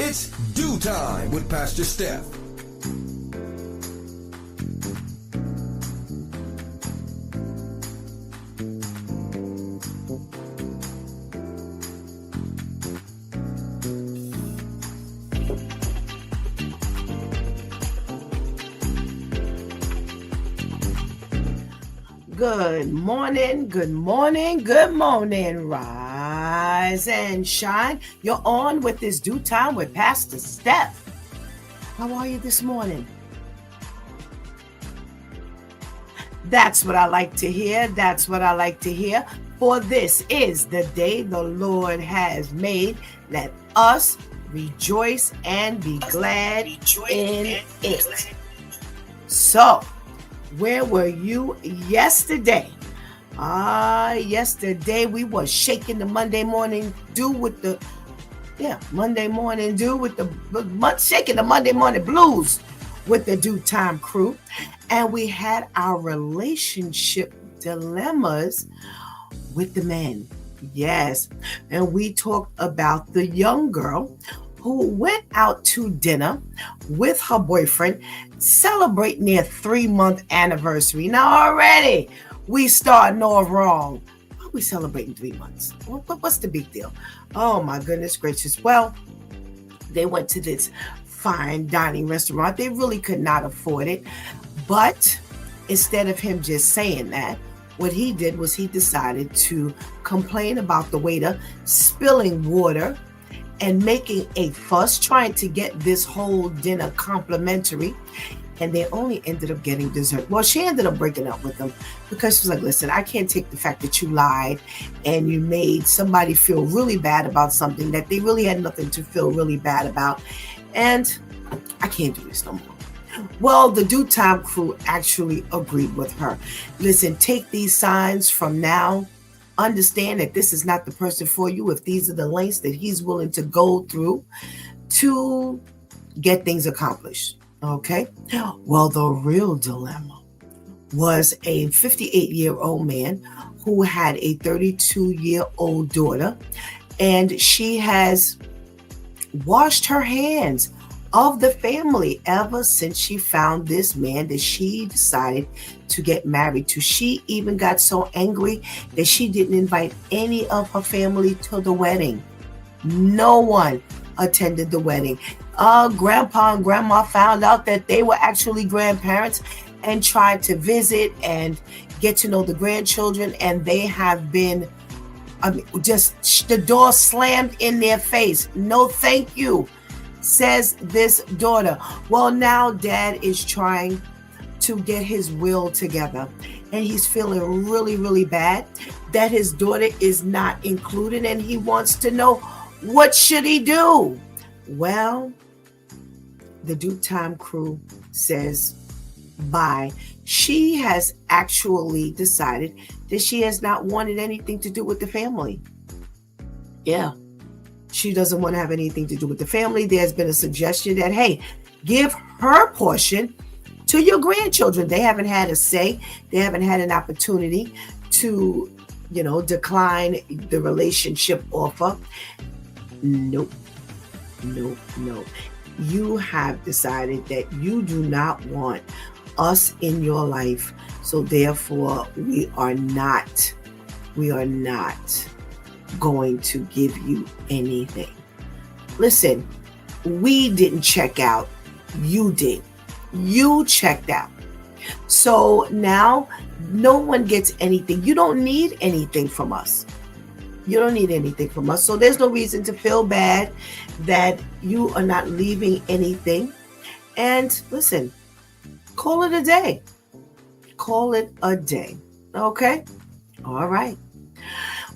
It's DEW Time with Pastor Steph. Good morning, good morning, good morning. Rise and shine. You're on with this DEW Time with Pastor Steph. How are you this morning? That's what I like to hear. That's what I like to hear. For this is the day the Lord has made. Let us rejoice and be glad in it. So, where were you yesterday? Yesterday we was shaking the Monday morning dew with the shaking the Monday morning blues with the DEW Time crew, and we had our relationship dilemmas with the men. Yes, and we talked about the young girl who went out to dinner with her boyfriend celebrating their 3-month anniversary. Now already we starting off wrong. Why are we celebrating 3 months? What's the big deal? Oh my goodness gracious. Well, they went to this fine dining restaurant. They really could not afford it. But instead of him just saying that, what he did was he decided to complain about the waiter spilling water and making a fuss, trying to get this whole dinner complimentary. And they only ended up getting dessert. Well, she ended up breaking up with him because she was like, listen, I can't take the fact that you lied and you made somebody feel really bad about something that they really had nothing to feel really bad about. And I can't do this no more. Well, the DEW Time crew actually agreed with her. Listen, take these signs from now. Understand that this is not the person for you if these are the lengths that he's willing to go through to get things accomplished. Okay? Well, the real dilemma was a 58-year-old man who had a 32-year-old daughter, and she has washed her hands of the family ever since she found this man that she decided to get married to. She even got so angry that she didn't invite any of her family to the wedding. No one attended the wedding. Grandpa and grandma found out that they were actually grandparents and tried to visit and get to know the grandchildren, and they have been just the door slammed in their face. No, thank you, says this daughter. Well, now dad is trying to get his will together, and he's feeling really, really bad that his daughter is not included, and he wants to know, what should he do? Well, the DEW Time crew says bye. She has actually decided that she has not wanted anything to do with the family. Yeah. She doesn't want to have anything to do with the family. There's been a suggestion that, hey, give her portion to your grandchildren. They haven't had a say. They haven't had an opportunity to, decline the relationship offer. Nope. You have decided that you do not want us in your life. So therefore, we are not going to give you anything. Listen, we didn't check out. You did. You checked out. So now no one gets anything. You don't need anything from us. You don't need anything from us. So there's no reason to feel bad that you are not leaving anything. And listen, call it a day. Call it a day. Okay? All right.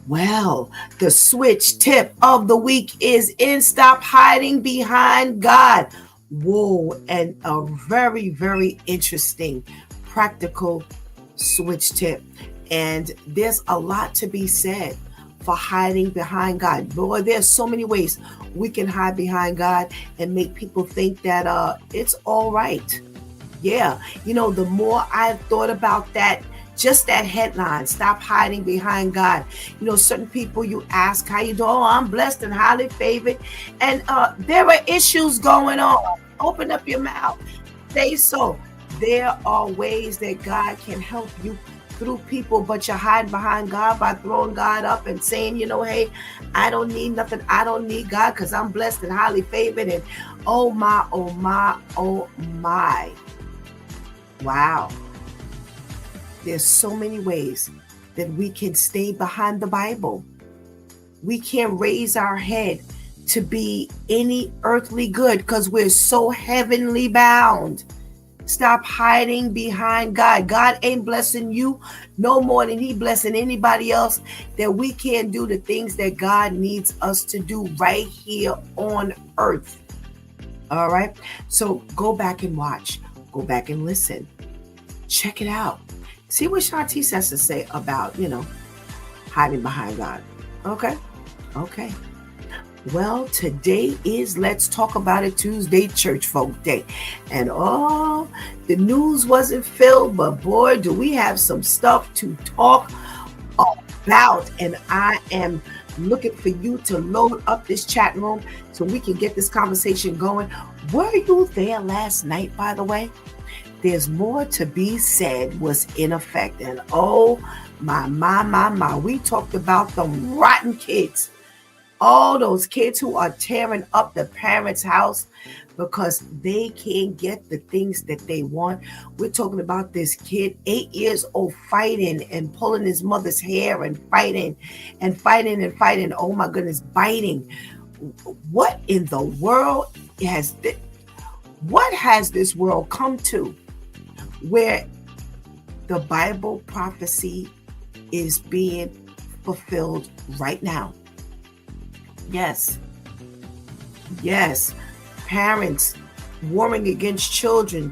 Well, the switch tip of the week is in. Stop hiding behind God. Whoa, and a very, very interesting practical switch tip. And there's a lot to be said for hiding behind God. Boy, there's so many ways we can hide behind God and make people think that it's all right. Yeah, the more I've thought about that Just that headline, stop hiding behind God. You know, certain people you ask, how you doing? Oh, I'm blessed and highly favored. And there are issues going on. Open up your mouth. Say so. There are ways that God can help you through people, but you're hiding behind God by throwing God up and saying, you know, hey, I don't need nothing. I don't need God because I'm blessed and highly favored. And oh my, oh my, oh my. Wow. There's so many ways that we can stay behind the Bible. We can't raise our head to be any earthly good because we're so heavenly bound. Stop hiding behind God. God ain't blessing you no more than he blessing anybody else, that we can't do the things that God needs us to do right here on earth. All right. So go back and watch. Go back and listen. Check it out. See what Shantice has to say about, hiding behind God. Okay. Okay. Well, today is Let's Talk About It Tuesday, Church Folk Day. And the news wasn't filled, but boy, do we have some stuff to talk about. And I am looking for you to load up this chat room so we can get this conversation going. Were you there last night, by the way? There's More to Be Said was in effect. And oh, my. We talked about them rotten kids. All those kids who are tearing up the parents' house because they can't get the things that they want. We're talking about this kid, 8 years old, fighting and pulling his mother's hair and fighting. Oh my goodness, biting. What in the world has this world come to where the Bible prophecy is being fulfilled right now? Yes. Parents warring against children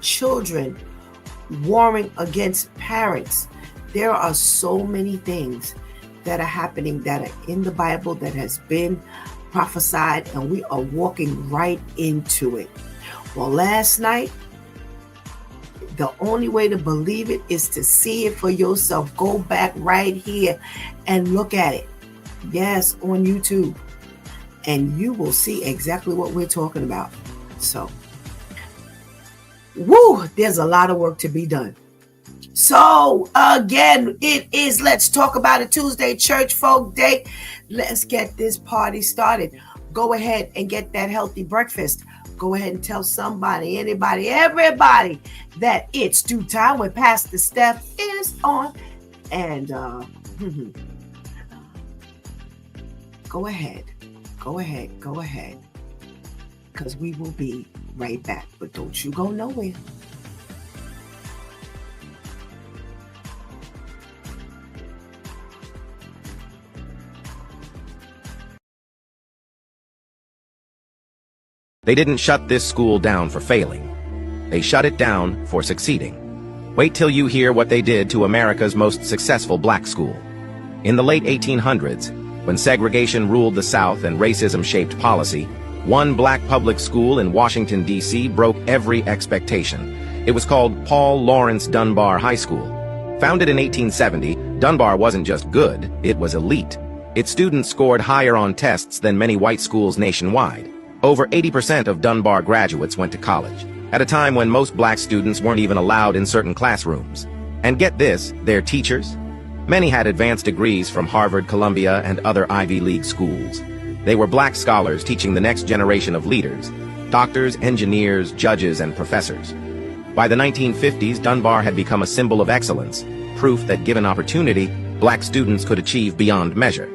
warring against parents. There are so many things that are happening that are in the Bible that has been prophesied, and we are walking right into it. Well, last night, the only way to believe it is to see it for yourself. Go back right here and look at it. Yes, on YouTube. And you will see exactly what we're talking about. So, there's a lot of work to be done. So, again, it is Let's Talk About It Tuesday, Church Folk Day. Let's get this party started. Go ahead and get that healthy breakfast. Go ahead and tell somebody, anybody, everybody that it's due time when Pastor Steph is on. And go ahead. Because we will be right back. But don't you go nowhere. They didn't shut this school down for failing. They shut it down for succeeding. Wait till you hear what they did to America's most successful black school. In the late 1800s, when segregation ruled the South and racism shaped policy, one black public school in Washington, D.C. broke every expectation. It was called Paul Laurence Dunbar High School. Founded in 1870, Dunbar wasn't just good, it was elite. Its students scored higher on tests than many white schools nationwide. Over 80% of Dunbar graduates went to college, at a time when most black students weren't even allowed in certain classrooms. And get this, their teachers? Many had advanced degrees from Harvard, Columbia, and other Ivy League schools. They were black scholars teaching the next generation of leaders, doctors, engineers, judges, and professors. By the 1950s, Dunbar had become a symbol of excellence, proof that given opportunity, black students could achieve beyond measure.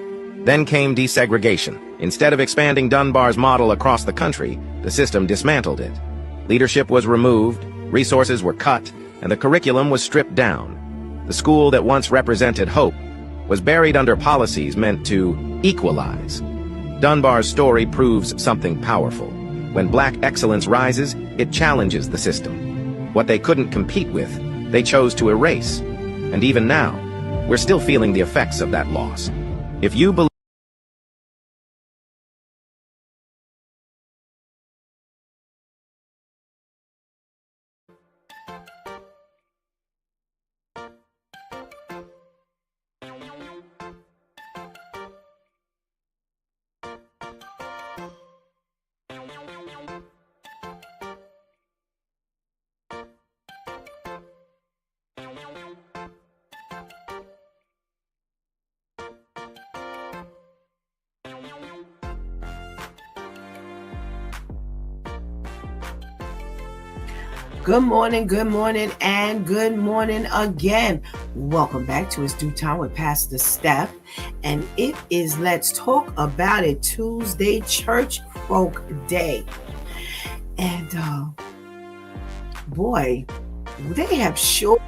Then came desegregation. Instead of expanding Dunbar's model across the country, the system dismantled it. Leadership was removed, resources were cut, and the curriculum was stripped down. The school that once represented hope was buried under policies meant to equalize. Dunbar's story proves something powerful. When black excellence rises, it challenges the system. What they couldn't compete with, they chose to erase. And even now, we're still feeling the effects of that loss. If you believe Good morning, and good morning again. Welcome back to It's Due Time with Pastor Steph. And it is Let's Talk About It Tuesday Church Folk Day. And boy, they have sure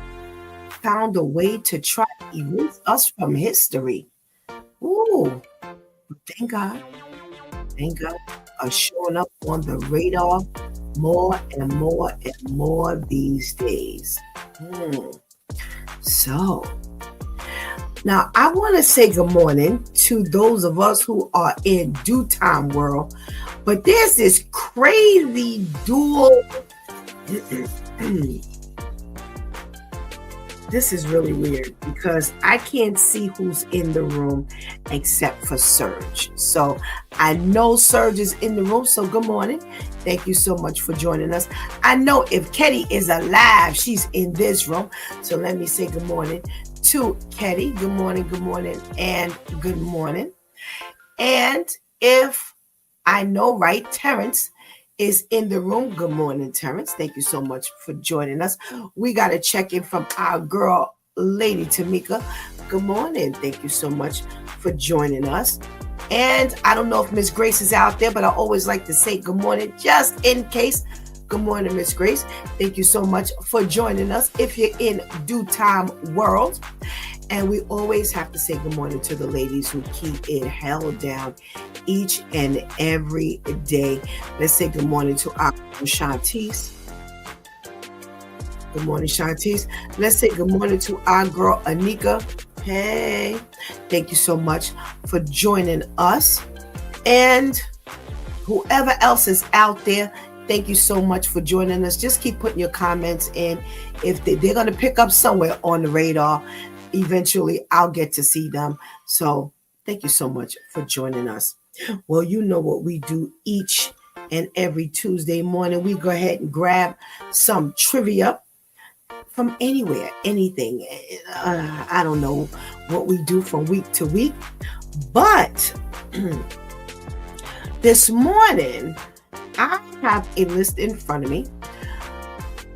found a way to try to erase us from history. Ooh, thank God. Thank God are showing up on the radar more and more these days. So, now I want to say good morning to those of us who are in due time world, but there's this crazy dual. This is really weird because I can't see who's in the room except for Serge. So I know Serge is in the room. So good morning. Thank you so much for joining us. I know if Ketty is alive, she's in this room. So let me say good morning to Ketty. Good morning, and good morning. And if I know right, Terrence is in the room. Good morning, Terrence. Thank you so much for joining us. We got a check-in from our girl, Lady Tamika. Good morning. Thank you so much for joining us. And I don't know if Miss Grace is out there, but I always like to say good morning just in case. Good morning, Miss Grace. Thank you so much for joining us if you're in due time world. And we always have to say good morning to the ladies who keep it held down each and every day. Let's say good morning to our Shantice. Good morning, Shantice. Let's say good morning to our girl, Anika. Hey, thank you so much for joining us. And whoever else is out there, thank you so much for joining us. Just keep putting your comments in. If they're going to pick up somewhere on the radar, eventually I'll get to see them. So thank you so much for joining us. Well, you know what we do each and every Tuesday morning. We go ahead and grab some trivia from anywhere, anything. I don't know what we do from week to week, but this morning I have a list in front of me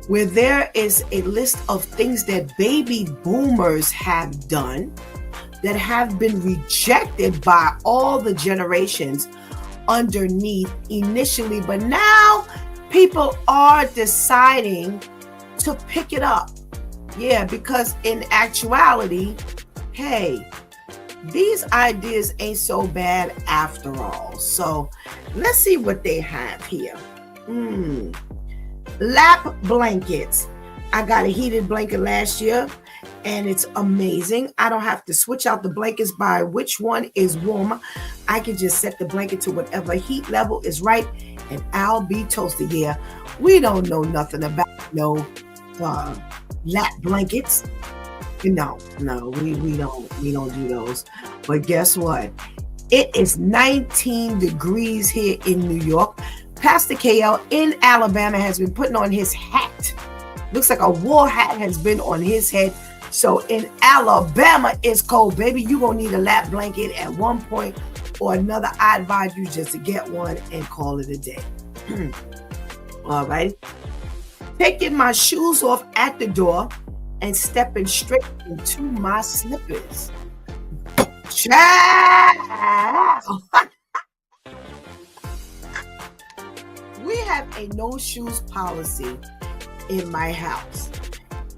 where there is a list of things that baby boomers have done that have been rejected by all the generations underneath initially, but now people are deciding to pick it up. Yeah, because in actuality, hey, these ideas ain't so bad after all. So let's see what they have here. Lap blankets. I got a heated blanket last year and it's amazing. I don't have to switch out the blankets by which one is warmer. I can just set the blanket to whatever heat level is right and I'll be toasted. Yeah, we don't know nothing about no lap blankets. No, we don't do those. But guess what? It is 19 degrees here in New York. Pastor KL in Alabama has been putting on his hat. Looks like a war hat has been on his head. So in Alabama, it's cold, baby. You're going to need a lap blanket at one point or another. I advise you just to get one and call it a day. All right. Taking my shoes off at the door and stepping straight into my slippers. We have a no shoes policy in my house,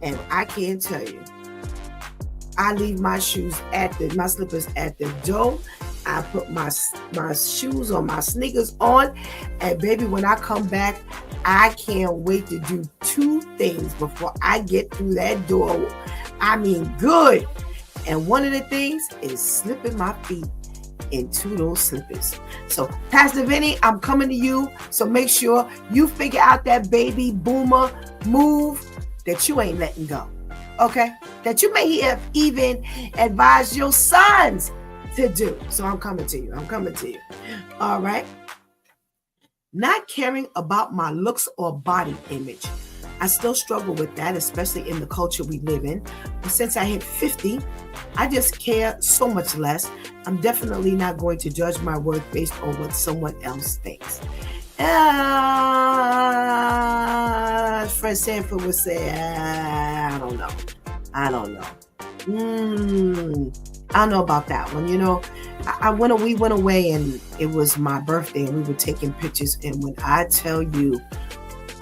and I can't tell you. I leave my shoes my slippers at the door. I put my shoes on, my sneakers on, and baby, when I come back, I can't wait to do two things before I get through that door. I mean, good. And one of the things is slipping my feet into those slippers. So, Pastor Vinny, I'm coming to you. So make sure you figure out that baby boomer move that you ain't letting go. Okay? That you may have even advised your sons to do. So I'm coming to you. All right. Not caring about my looks or body image. I still struggle with that, especially in the culture we live in. But since I hit 50, I just care so much less. I'm definitely not going to judge my worth based on what someone else thinks. sometimes Fred Sanford would say, I don't know. I don't know. I don't know about that one. We went away and it was my birthday and we were taking pictures. And when I tell you,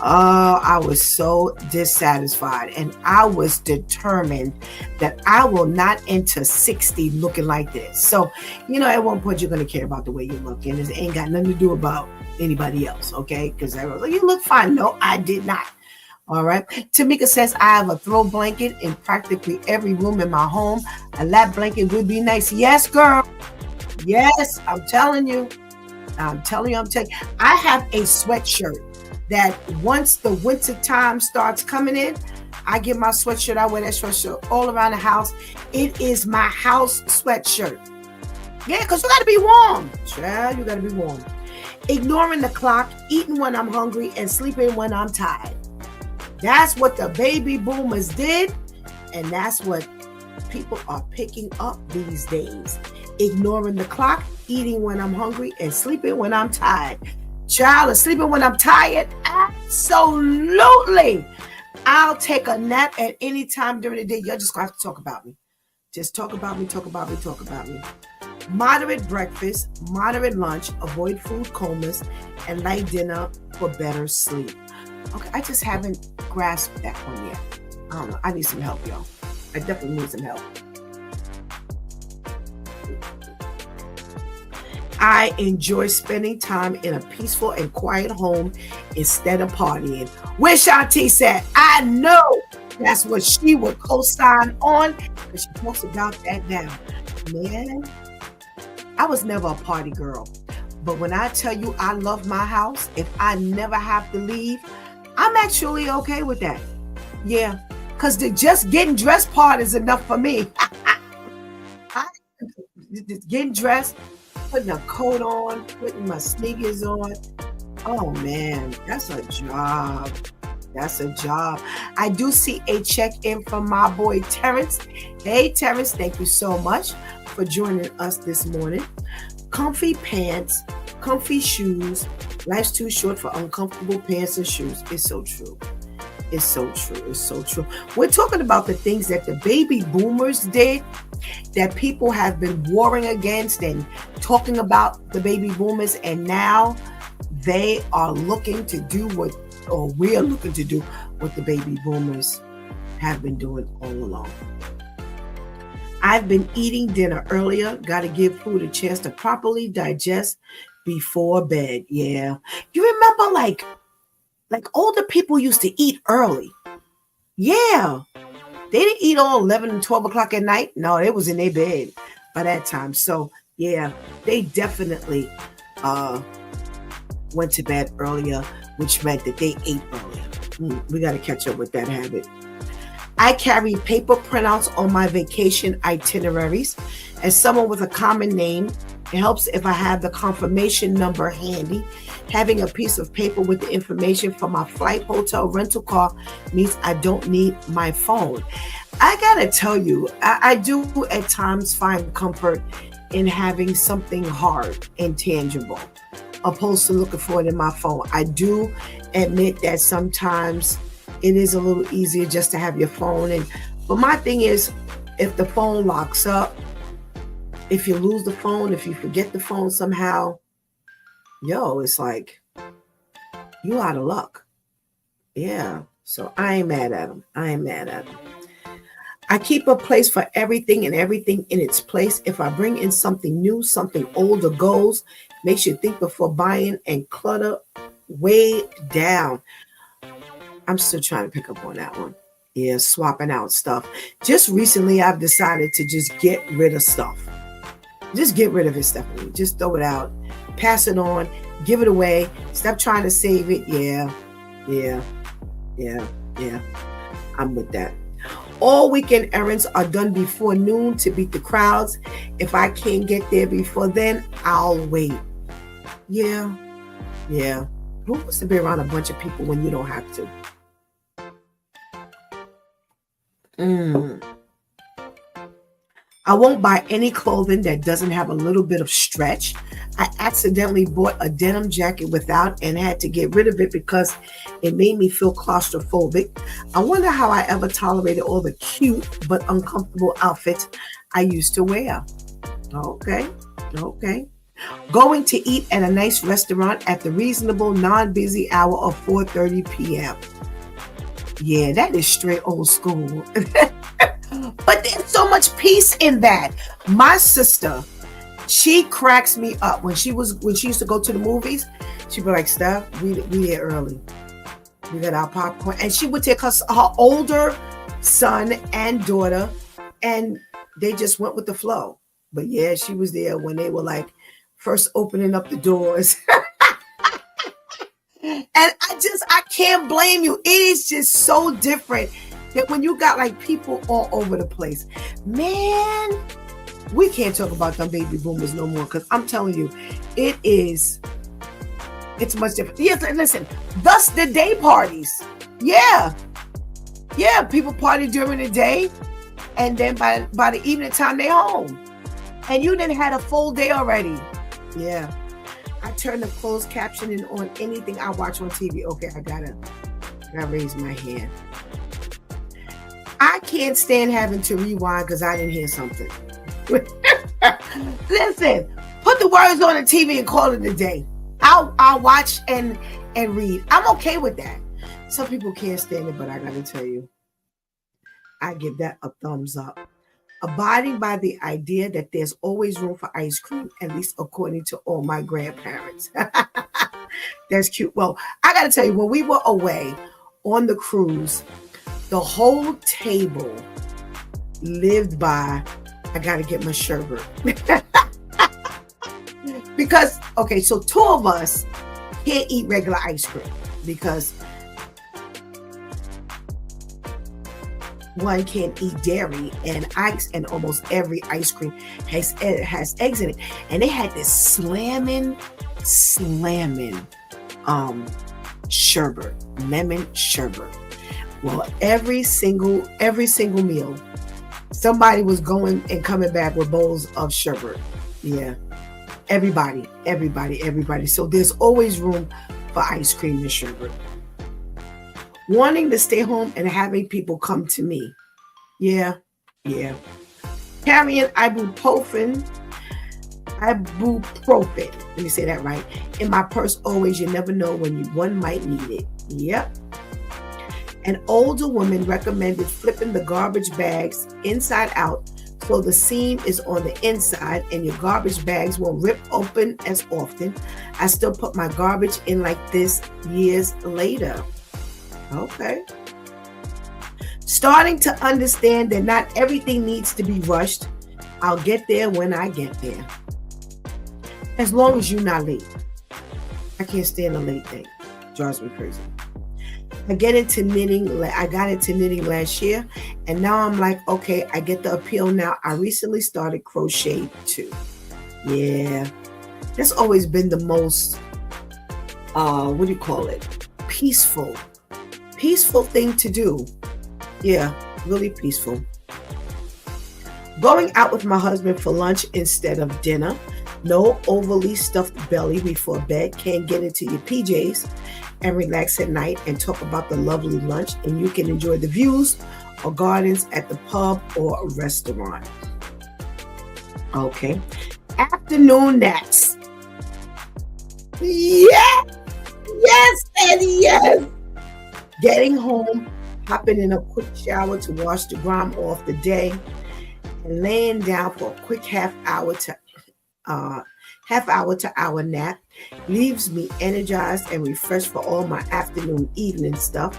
I was so dissatisfied and I was determined that I will not enter 60 looking like this. So, at one point you're going to care about the way you look and it ain't got nothing to do about anybody else. Okay. Because everyone's like, you look fine. No, I did not. All right. Tamika says, I have a throw blanket in practically every room in my home. A lap blanket would be nice. Yes, girl. Yes. I'm telling you. I have a sweatshirt that once the winter time starts coming in, I get my sweatshirt. I wear that sweatshirt all around the house. It is my house sweatshirt. Yeah, because you got to be warm. Child, you got to be warm. Ignoring the clock, eating when I'm hungry, and sleeping when I'm tired. That's what the baby boomers did, and that's what people are picking up these days. Ignoring the clock, eating when I'm hungry, and sleeping when I'm tired. Child, is sleeping when I'm tired? Absolutely. I'll take a nap at any time during the day. You're just going to have to talk about me. Just talk about me. Moderate breakfast, moderate lunch, avoid food comas, and light dinner for better sleep. Okay, I just haven't grasped that one yet. I don't know. I need some help, y'all. I definitely need some help. I enjoy spending time in a peaceful and quiet home instead of partying. Where Shanti said, I know that's what she would co-sign on because she talks about that now. Man, I was never a party girl. But when I tell you I love my house, if I never have to leave, I'm actually okay with that. Yeah, because the just getting dressed part is enough for me. Just getting dressed, putting a coat on, putting my sneakers on. Oh man, that's a job. I do see a check-in from my boy Terrence. Hey Terrence, thank you so much for joining us this morning. Comfy pants, comfy shoes. Life's too short for uncomfortable pants and shoes. It's so true. We're talking about the things that the baby boomers did that people have been warring against and talking about the baby boomers, and now they are looking to do we're looking to do what the baby boomers have been doing all along. I've been eating dinner earlier. Got to give food a chance to properly digest before bed. Yeah. You remember like older people used to eat early. Yeah. They didn't eat all 11 and 12 o'clock at night. No, they was in their bed by that time. So yeah, they definitely went to bed earlier, which meant that they ate earlier. We got to catch up with that habit. I carry paper printouts on my vacation itineraries. As someone with a common name, it helps if I have the confirmation number handy. Having a piece of paper with the information for my flight, hotel, rental car means I don't need my phone. I gotta tell you, I do at times find comfort in having something hard and tangible, opposed to looking for it in my phone. I do admit that sometimes it is a little easier just to have your phone. But my thing is, if the phone locks up, if you lose the phone, if you forget the phone somehow, it's like you out of luck. Yeah. So I ain't mad at them. I keep a place for everything and everything in its place. If I bring in something new, something older goes, makes you think before buying and clutter way down. I'm still trying to pick up on that one. Yeah, swapping out stuff. Just recently, I've decided to just get rid of stuff. Just get rid of it, Stephanie. Just throw it out. Pass it on. Give it away. Stop trying to save it. Yeah. I'm with that. All weekend errands are done before noon to beat the crowds. If I can't get there before then, I'll wait. Yeah. Who wants to be around a bunch of people when you don't have to? I won't buy any clothing that doesn't have a little bit of stretch. I accidentally bought a denim jacket without and had to get rid of it because it made me feel claustrophobic. I wonder how I ever tolerated all the cute but uncomfortable outfits I used to wear. Okay, okay. Going to eat at a nice restaurant at the reasonable, non-busy hour of 4:30 p.m. Yeah, that is straight old school. But there's so much peace in that. My sister, she cracks me up when she used to go to the movies. She'd be like, Steph, we there early. We got our popcorn. And she would take her older son and daughter, and they just went with the flow. But yeah, she was there when they were like first opening up the doors. And I can't blame you. It is just so different that when you got like people all over the place. Man, we can't talk about them baby boomers no more, because I'm telling you, it's much different. Yes, listen, thus the day parties. Yeah. Yeah, people party during the day, and then by the evening time they home. And you didn't had a full day already. Yeah. I turn the closed captioning on anything I watch on TV. Okay, I gotta raise my hand. I can't stand having to rewind because I didn't hear something. Listen, put the words on the TV and call it a day. I'll watch and read. I'm okay with that. Some people can't stand it, but I gotta tell you, I give that a thumbs up. Abiding by the idea that there's always room for ice cream, at least according to all my grandparents. That's cute. Well, I got to tell you, when we were away on the cruise, the whole table lived by, I got to get my sherbet. Because, okay, so two of us can't eat regular ice cream because one can't eat dairy and ice, and almost every ice cream has eggs in it. And they had this slamming sherbet, lemon sherbet. Well, every single meal, somebody was going and coming back with bowls of sherbet. Yeah, everybody. So there's always room for ice cream and sherbet. Wanting to stay home and having people come to me. Yeah. Carrying ibuprofen. Let me say that right. In my purse always, you never know when one might need it. Yep. An older woman recommended flipping the garbage bags inside out so the seam is on the inside and your garbage bags won't rip open as often. I still put my garbage in like this years later. Okay. Starting to understand that not everything needs to be rushed. I'll get there when I get there. As long as you're not late. I can't stand a late thing. Drives me crazy. I got into knitting last year, and now I'm like, okay, I get the appeal now. I recently started crochet too. Yeah. That's always been the most, peaceful thing to do. Yeah, really peaceful. Going out with my husband for lunch instead of dinner. No overly stuffed belly before bed. Can't get into your PJs and relax at night and talk about the lovely lunch. And you can enjoy the views or gardens at the pub or a restaurant. Okay. Afternoon naps. Yes and yes. Getting home, hopping in a quick shower to wash the grime off the day, and laying down for a quick half hour to hour nap leaves me energized and refreshed for all my afternoon, evening stuff.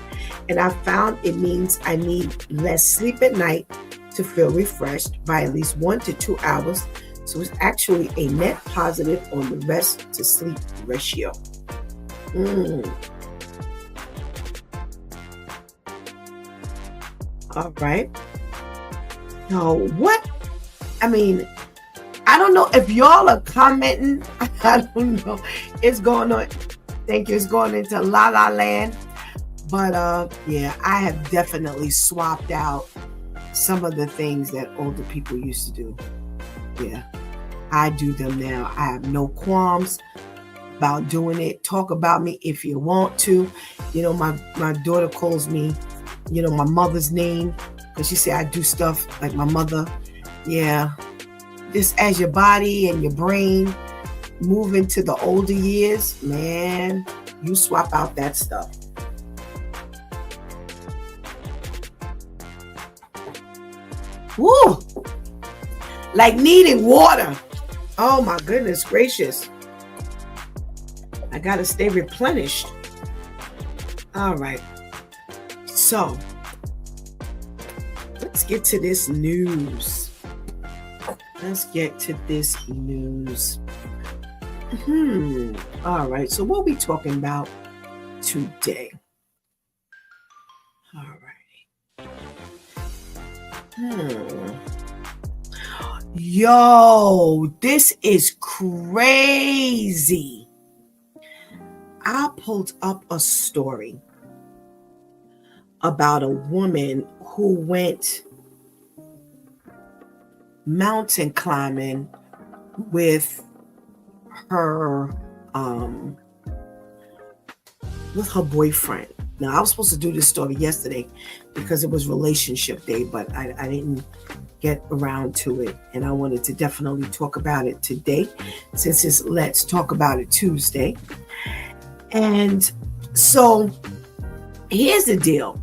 And I found it means I need less sleep at night to feel refreshed by at least 1 to 2 hours. So it's actually a net positive on the rest to sleep ratio. All right. So what? I mean, I don't know if y'all are commenting. I don't know. It's going on. Thank you. It's going into La La Land. But yeah, I have definitely swapped out some of the things that older people used to do. Yeah, I do them now. I have no qualms about doing it. Talk about me if you want to. You know, my daughter calls me, you know, my mother's name, because she said I do stuff like my mother. Yeah, just as your body and your brain move into the older years, man, you swap out that stuff. Woo! Like needing water. Oh my goodness gracious. I gotta stay replenished. All right. So, let's get to this news. All right. So, what are we talking about today? All right. Yo, this is crazy. I pulled up a story about a woman who went mountain climbing with her boyfriend. Now, I was supposed to do this story yesterday because it was relationship day, but I didn't get around to it, and I wanted to definitely talk about it today since it's Let's Talk About It Tuesday. And so here's the deal.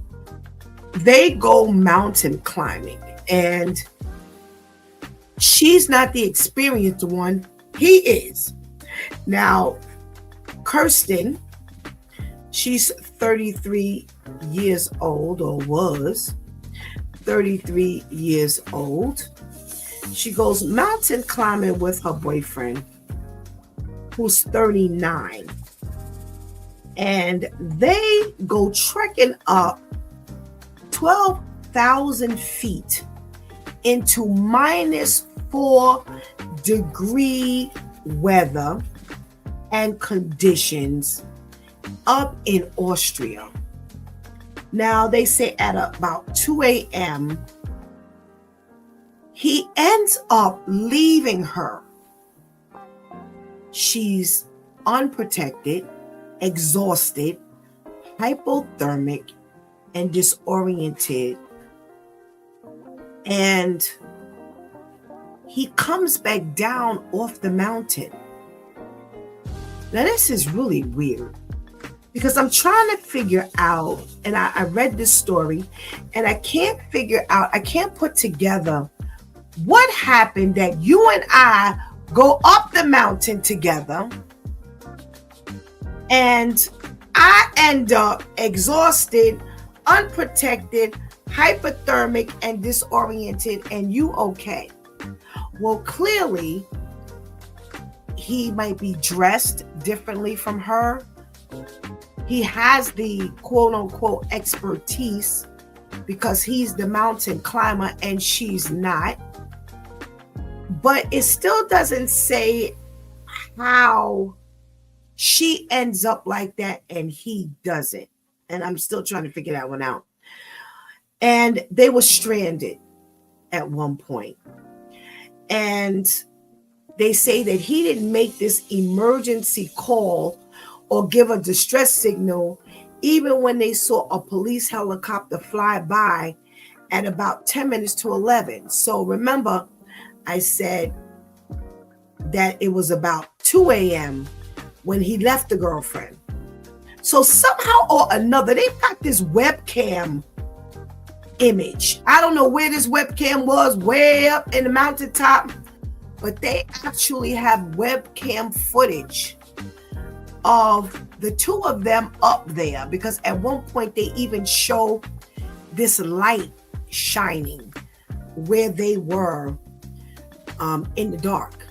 They go mountain climbing, and she's not the experienced one. He is. Now, Kirsten, she's 33 years old, or was 33 years old. She goes mountain climbing with her boyfriend, who's 39. And they go trekking up 12,000 feet into -4-degree weather and conditions up in Austria. Now, they say at about 2 a.m., he ends up leaving her. She's unprotected, exhausted, hypothermic, and disoriented. And he comes back down off the mountain. Now, this is really weird because I'm trying to figure out, and I read this story, and I can't put together what happened that you and I go up the mountain together, and I end up exhausted, unprotected, hypothermic, and disoriented, and you okay. Well, clearly, he might be dressed differently from her. He has the quote-unquote expertise because he's the mountain climber and she's not. But it still doesn't say how she ends up like that and he doesn't. And I'm still trying to figure that one out. And they were stranded at one point. And they say that he didn't make this emergency call or give a distress signal even when they saw a police helicopter fly by at about 10 minutes to 11. So remember, I said that it was about 2 a.m. when he left the girlfriend. So somehow or another, they've got this webcam image. I don't know where this webcam was, way up in the mountaintop, but they actually have webcam footage of the two of them up there, because at one point they even show this light shining where they were in the dark.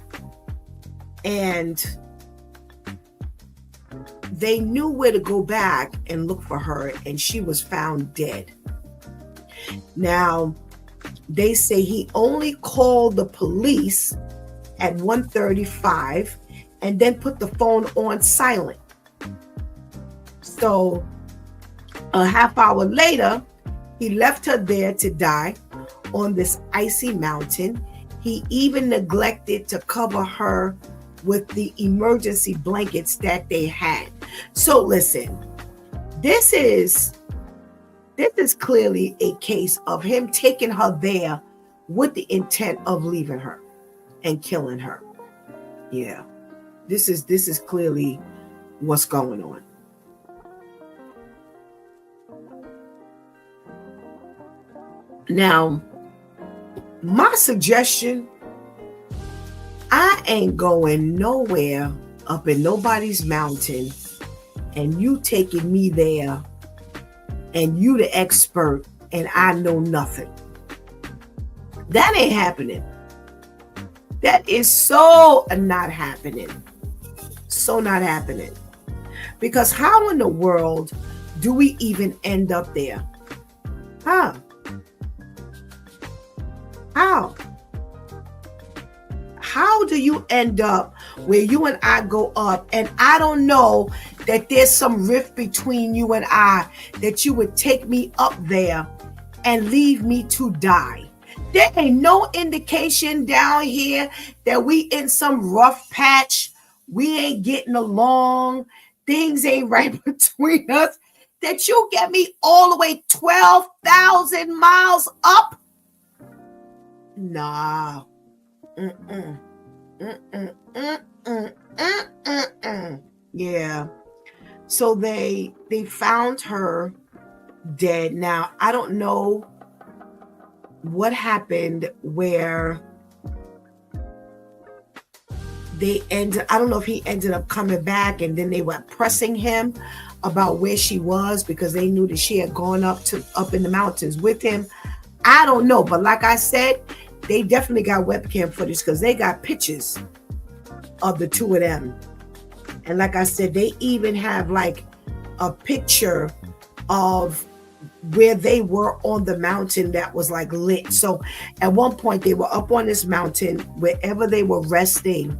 And they knew where to go back and look for her, and she was found dead. Now, they say he only called the police at 1:35 and then put the phone on silent. So a half hour later, he left her there to die on this icy mountain. He even neglected to cover her with the emergency blankets that they had. So listen, this is clearly a case of him taking her there with the intent of leaving her and killing her. Yeah, this is clearly what's going on. Now, my suggestion, I ain't going nowhere up in nobody's mountain and you taking me there and you the expert and I know nothing. That ain't happening. That is so not happening. So not happening. Because how in the world do we even end up there? Huh? How do you end up where you and I go up and I don't know that there's some rift between you and I that you would take me up there and leave me to die? There ain't no indication down here that we in some rough patch. We ain't getting along. Things ain't right between us. That you get me all the way 12,000 miles up? Nah. Yeah. So they found her dead. Now, I don't know what happened where I don't know if he ended up coming back and then they were pressing him about where she was because they knew that she had gone up in the mountains with him. I don't know, but like I said, they definitely got webcam footage because they got pictures of the two of them. And like I said, they even have like a picture of where they were on the mountain that was like lit. So at one point they were up on this mountain, wherever they were resting,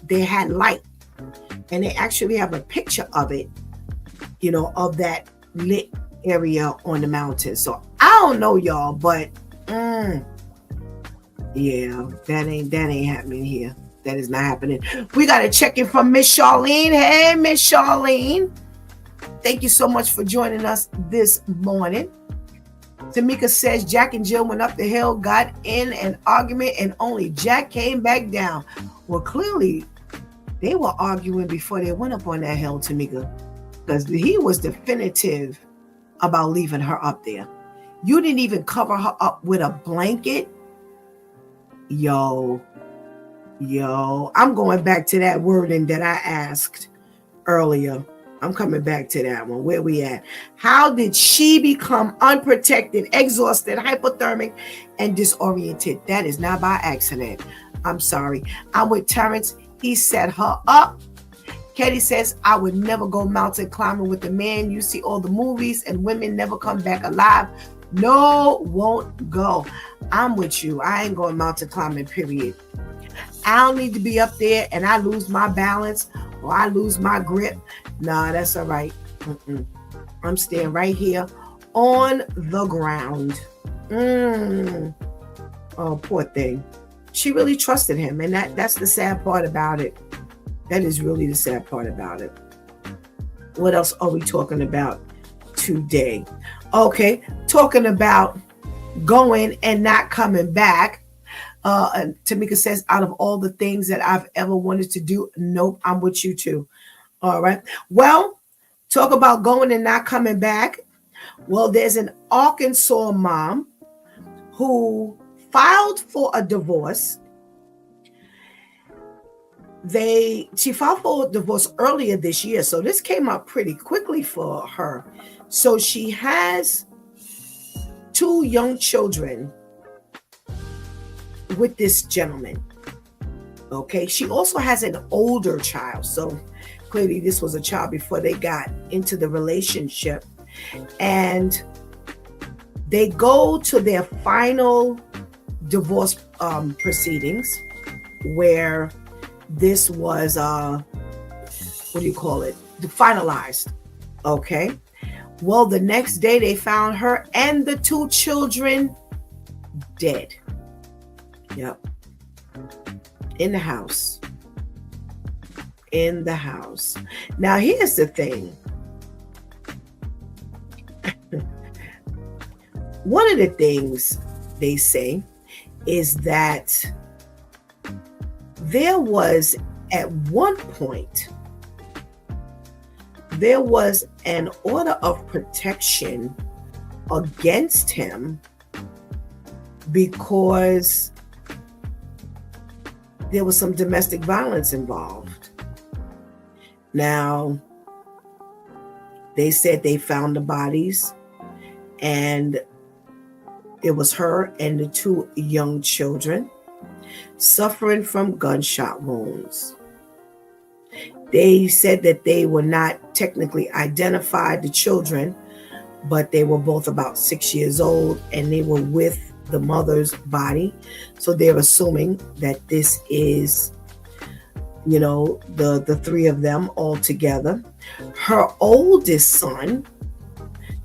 they had light. And they actually have a picture of it, of that lit area on the mountain. So I don't know, y'all, but yeah, that ain't happening here. That is not happening. We got a check-in from Miss Charlene. Hey, Miss Charlene. Thank you so much for joining us this morning. Tamika says Jack and Jill went up the hill, got in an argument, and only Jack came back down. Well, clearly, they were arguing before they went up on that hill, Tamika, because he was definitive about leaving her up there. You didn't even cover her up with a blanket. Yo, I'm going back to that wording that I asked earlier. I'm coming back to that one. Where we at? How did she become unprotected, exhausted, hypothermic, and disoriented? That is not by accident. I'm sorry. I'm with Terrence. He set her up. Katie says, I would never go mountain climbing with a man. You see all the movies and women never come back alive. No, won't go. I'm with you. I ain't going mountain climbing, period. I don't need to be up there and I lose my balance or I lose my grip. Nah, that's all right. I'm staying right here on the ground. Oh, poor thing. She really trusted him, and that's the sad part about it. That is really the sad part about it. What else are we talking about today? Okay, talking about going and not coming back. Tamika says, out of all the things that I've ever wanted to do, nope, I'm with you too. All right. Well, talk about going and not coming back. Well, there's an Arkansas mom who filed for a divorce. She filed for a divorce earlier this year, so this came up pretty quickly for her. So she has 2 young children with this gentleman. Okay, she also has an older child, so clearly this was a child before they got into the relationship, and they go to their final divorce proceedings where this was finalized. Okay, well, the next day they found her and the 2 children dead. Yep. In the house. In the house. Now, here's the thing. One of the things they say is that there was, at one point, there was an order of protection against him because there was some domestic violence involved. Now, they said they found the bodies, and it was her and the two young children suffering from gunshot wounds. They said that they were not technically identified, the children, but they were both about 6 years old, and they were with the mother's body. So they're assuming that this is, the three of them all together. Her oldest son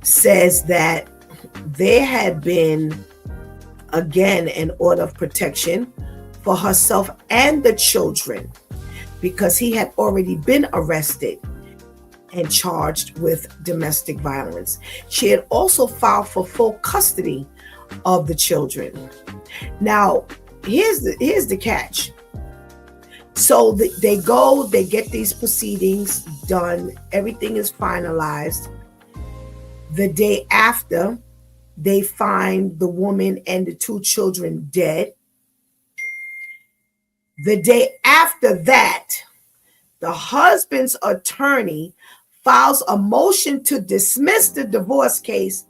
says that there had been, again, an order of protection for herself and the children because he had already been arrested and charged with domestic violence. She had also filed for full custody of the children. Now, here's the catch. So they get these proceedings done. Everything is finalized. The day after, they find the woman and the two children dead. The day after that, the husband's attorney files a motion to dismiss the divorce case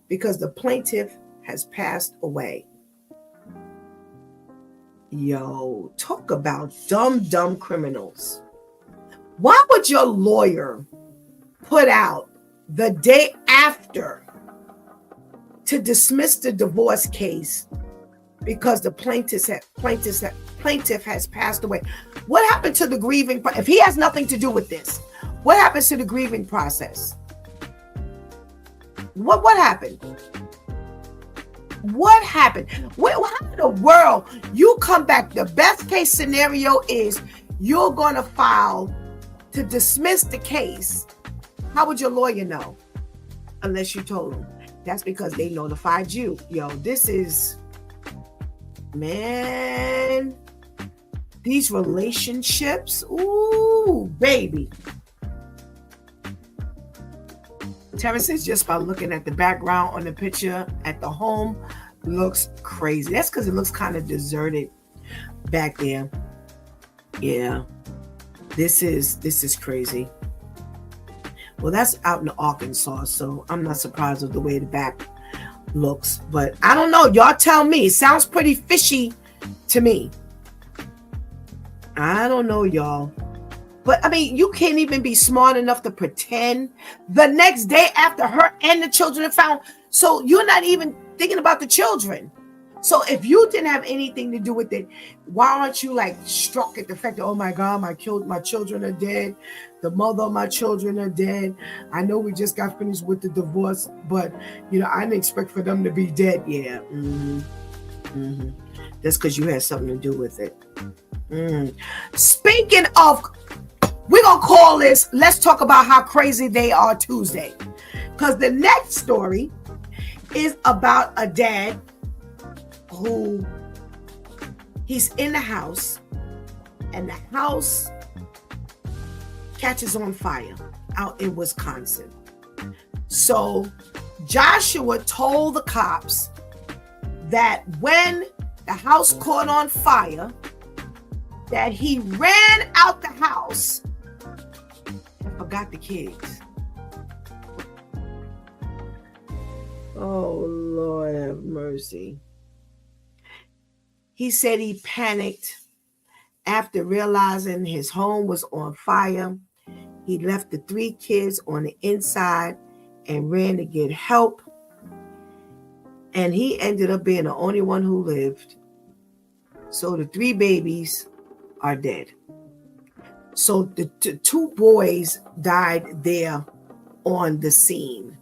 because the plaintiff has passed away. Yo, talk about dumb criminals. Why would your lawyer put out the day after to dismiss the divorce case because the plaintiff has passed away? What happened to the grieving? If he has nothing to do with this, what happens to the grieving process? What happened? What happened? How in the world you come back? The best case scenario is you're going to file to dismiss the case. How would your lawyer know? Unless you told them. That's because they notified you. Yo, this is, man, these relationships. Ooh, baby. Terrence says just by looking at the background on the picture at the home looks crazy. That's because it looks kind of deserted back there. Yeah, this is crazy. Well, that's out in Arkansas, so I'm not surprised with the way the back looks. But I don't know. Y'all tell me. It sounds pretty fishy to me. I don't know, y'all. But, I mean, you can't even be smart enough to pretend the next day after her and the children are found. So you're not even thinking about the children. So if you didn't have anything to do with it, why aren't you like struck at the fact that, oh my God, my children are dead. The mother of my children are dead. I know we just got finished with the divorce, but, I didn't expect for them to be dead. Yeah. That's because you had something to do with it. Speaking of, we're going to call this, let's talk about how crazy they are Tuesday. Because the next story is about a dad who he's in the house and the house catches on fire out in Wisconsin. So Joshua told the cops that when the house caught on fire, that he ran out the house and forgot the kids. Oh, Lord have mercy. He said he panicked after realizing his home was on fire. He left the 3 kids on the inside and ran to get help. And he ended up being the only one who lived. So the 3 babies are dead. So the 2 boys died there on the scene.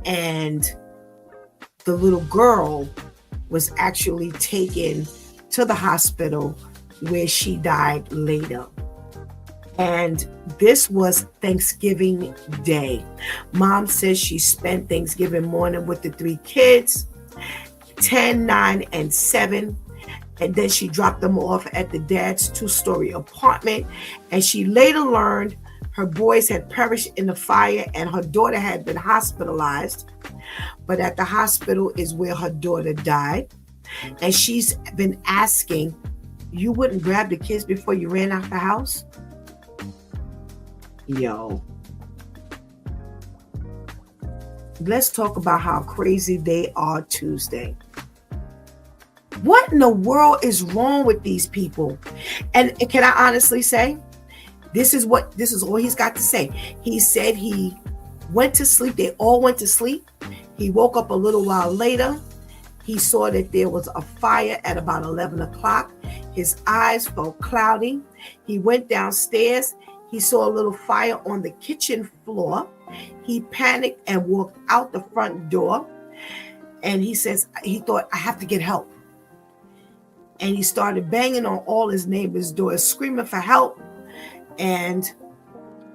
And the little girl was actually taken to the hospital where she died later. And this was Thanksgiving Day. Mom says she spent Thanksgiving morning with the 3 kids, 10, 9, and 7. And then she dropped them off at the dad's 2-story apartment. And she later learned her boys had perished in the fire and her daughter had been hospitalized. But at the hospital is where her daughter died. And she's been asking, you wouldn't grab the kids before you ran out the house? Yo. Let's talk about how crazy they are Tuesday. What in the world is wrong with these people? And can I honestly say, this is all he's got to say. He said he went to sleep. They all went to sleep. He woke up a little while later. He saw that there was a fire at about 11 o'clock. His eyes felt cloudy. He went downstairs. He saw a little fire on the kitchen floor. He panicked and walked out the front door. And he says, he thought, I have to get help. And he started banging on all his neighbors' doors, screaming for help. And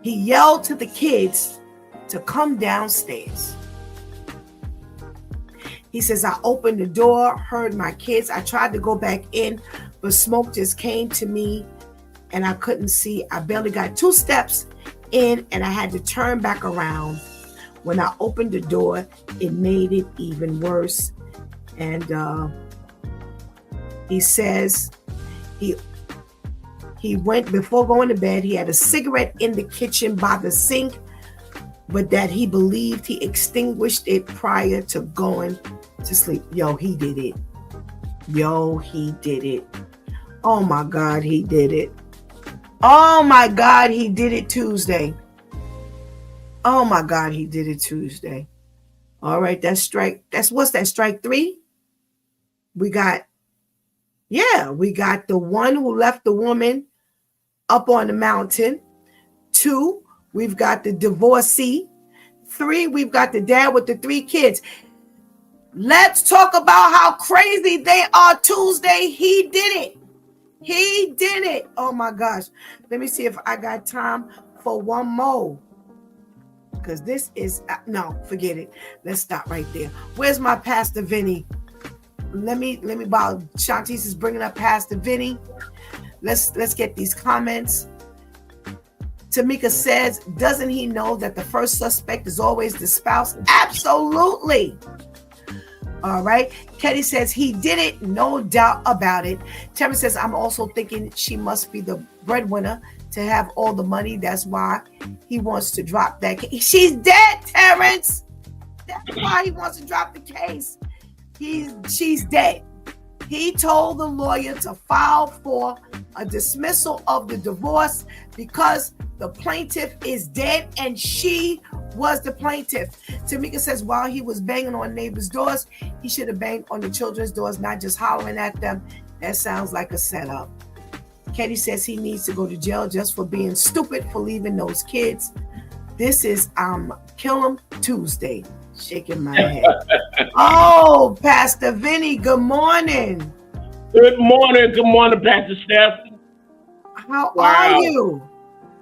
he yelled to the kids to come downstairs. He says, I opened the door, heard my kids. I tried to go back in, but smoke just came to me and I couldn't see. I barely got 2 steps in and I had to turn back around. When I opened the door, it made it even worse. And he says he went, before going to bed, he had a cigarette in the kitchen by the sink, but that he believed he extinguished it prior to going to sleep. Yo, he did it. Yo, he did it. Oh my God, he did it. Oh my God, he did it Tuesday. Oh my God, he did it Tuesday. All right, that's strike. What's that, strike 3? We got the one who left the woman up on the mountain. 2, we've got the divorcee. 3, we've got the dad with the 3 kids. Let's talk about how crazy they are Tuesday. He did it. He did it. Oh my gosh. Let me see if I got time for one more. Because this is, no, forget it. Let's stop right there. Where's my Pastor Vinny? Let me while Shantice is bringing up Pastor Vinny. Let's get these comments. Tamika says, doesn't he know that the first suspect is always the spouse? Absolutely. All right. Kenny says he did it, no doubt about it. Terrence says, I'm also thinking she must be the breadwinner to have all the money. That's why he wants to drop that case. She's dead, Terrence. That's why he wants to drop the case. She's dead. He told the lawyer to file for a dismissal of the divorce because the plaintiff is dead and she was the plaintiff. Tamika says while he was banging on neighbors' doors, he should have banged on the children's doors, not just hollering at them. That sounds like a setup. Katie says he needs to go to jail just for being stupid for leaving those kids. This is Kill 'em Tuesday. Shaking my head. Oh, Pastor Vinny, good morning. Good morning, Pastor Steph. How are you?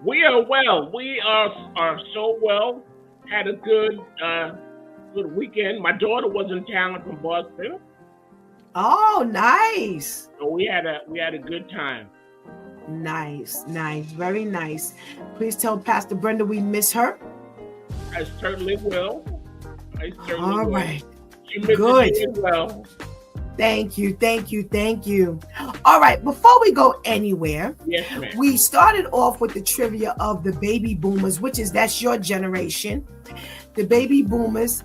We are well. We are so well. Had a good weekend. My daughter was in town from Boston. Oh, nice. So we had a good time. Nice, very nice. Please tell Pastor Brenda we miss her. I certainly will. All right. She misses good. you as well. Thank you. All right, before we go anywhere, yes, ma'am. We started off with the trivia of the baby boomers, that's your generation. The baby boomers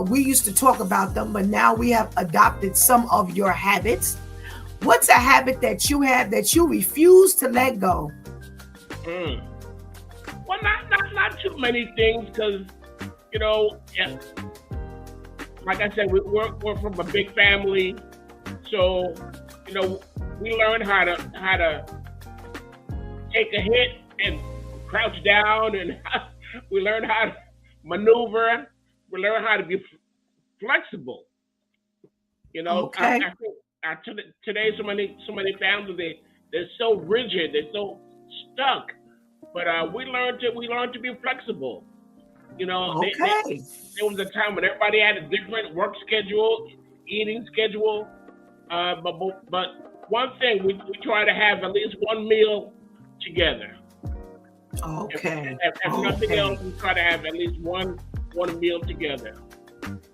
we used to talk about them, but now we have adopted some of your habits. What's a habit that you have that you refuse to let go? Well, not too many things, because like I said, we're from a big family, so we learn how to take a hit and crouch down, and we learn how to maneuver. We learn how to be flexible. You know, Okay. I think today so many families they're so rigid, they're so stuck. But we learned to be flexible. You know, Okay. there was a time when everybody had a different work schedule, eating schedule. But one thing we try to have at least one meal together. Okay. If nothing else, we try to have at least one meal together.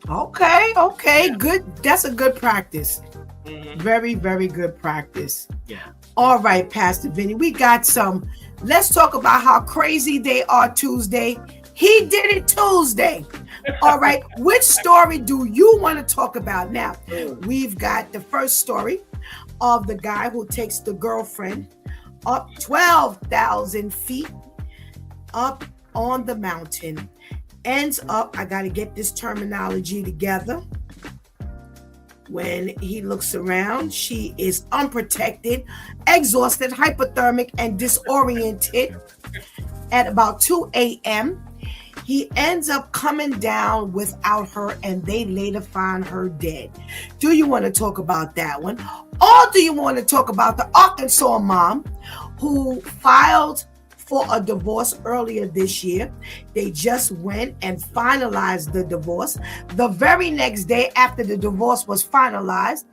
Okay. Okay. Good. That's a good practice. Mm-hmm. Very, very good practice. Yeah. All right, Pastor Vinny, we got some. Let's talk about how crazy they are Tuesday. He did it Tuesday. All right. Which story do you want to talk about now? We've got the first story of the guy who takes the girlfriend up 12,000 feet up on the mountain. Ends up, I got to get this terminology together. When he looks around, she is unprotected, exhausted, hypothermic, and disoriented. At about 2 a.m., he ends up coming down without her, and they later find her dead. Do you want to talk about that one? Or do you want to talk about the Arkansas mom who filed for a divorce earlier this year? They just went and finalized the divorce. The very next day after the divorce was finalized,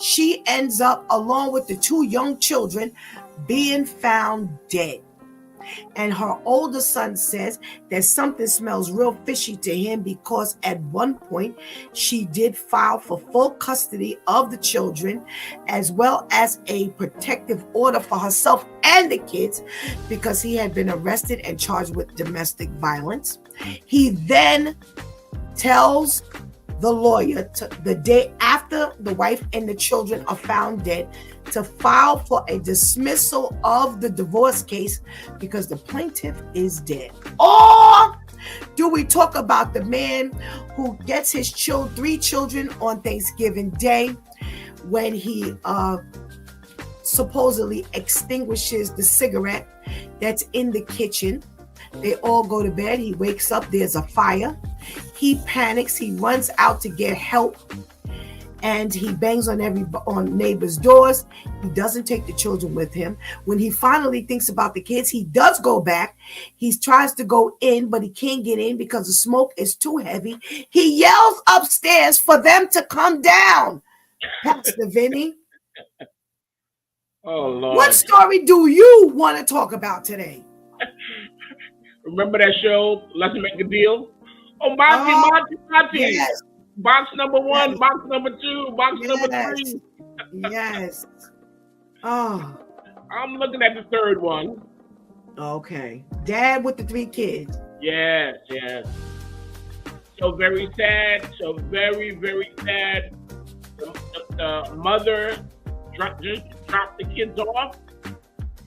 she ends up, along with the 2 young children, being found dead. And her older son says that something smells real fishy to him because at one point she did file for full custody of the children as well as a protective order for herself and the kids because he had been arrested and charged with domestic violence. He then tells the lawyer the day after the wife and the children are found dead to file for a dismissal of the divorce case because the plaintiff is dead. Or do we talk about the man who gets his 3 children on Thanksgiving Day when he supposedly extinguishes the cigarette that's in the kitchen? They all go to bed. He wakes up. There's a fire. He panics. He runs out to get help. And he bangs on neighbors' doors. He doesn't take the children with him. When he finally thinks about the kids, he does go back. He tries to go in, but he can't get in because the smoke is too heavy. He yells upstairs for them to come down. Pastor Vinny. Oh, Lord. What story do you want to talk about today? Remember that show, Let's Make a Deal? Oh, Monty. Yes. Box number 1, yes. Box number 2, box number 3. Yes. Oh. I'm looking at the 3rd one. Okay. Dad with the 3 kids. Yes. So very sad. So very, very sad. The mother just dropped the kids off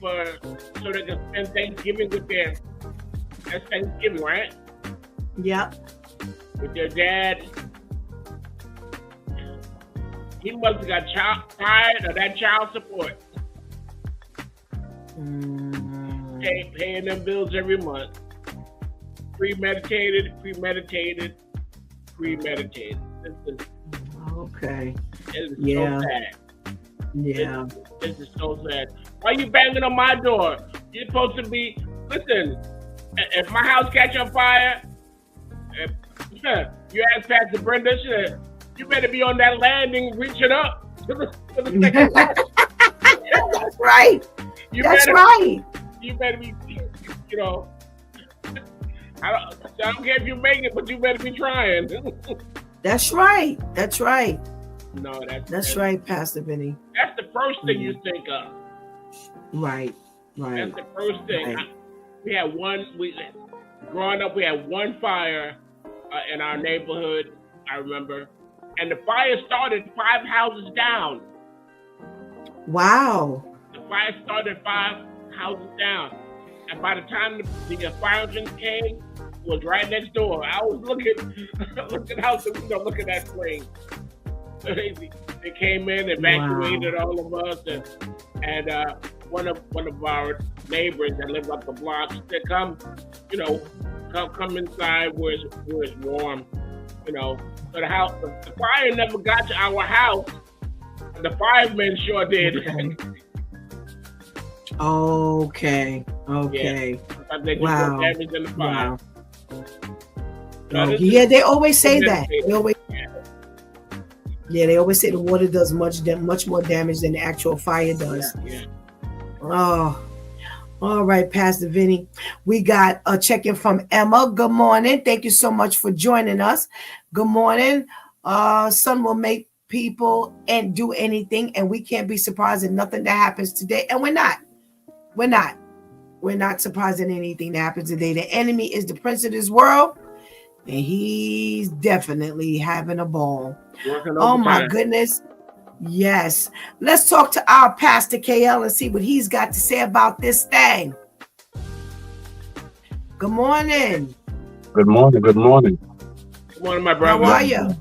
so they can spend Thanksgiving with that's Thanksgiving, right? Yep. With their dad. He must have got tired of that child support. Paying them bills every month. Premeditated. Okay. It is so sad. Yeah. This is so sad. Why are you banging on my door? You're supposed to be, listen, if my house catch on fire, you ask Pastor Brenda, you better be on that landing reaching up to the second floor. That's right. That's right. You better be, I don't care if you make it, but you better be trying. That's right. No, that's right, Pastor Vinny. That's the first thing you think of. Right. That's the first thing. Right. Growing up, we had one fire in our neighborhood, I remember. And the fire started 5 houses down. Wow. The fire started 5 houses down. And by the time the fire engine came, it was right next door. I was looking out the window, looking at flames. They came in, evacuated all of us, and one of our neighbors that lived up the block said, come inside where it's warm. you know. So the fire never got to our house. The firemen sure did. Okay. Yeah. They Wow. damage in the fire. Wow. Yeah, They always say that. Yeah. They always say the water does much more damage than the actual fire does. Yeah. Oh, all right, Pastor Vinny. We got a check-in from Emma. Good morning. Thank you so much for joining us. Good morning. Sun will make people and do anything, and we can't be surprised at nothing that happens today. And we're not surprised at anything that happens today. The enemy is the prince of this world, and he's definitely having a ball. Oh my goodness. Yes. Let's talk to our Pastor KL and see what he's got to say about this thing. Good morning. Good morning. Good morning, my brother. How are you?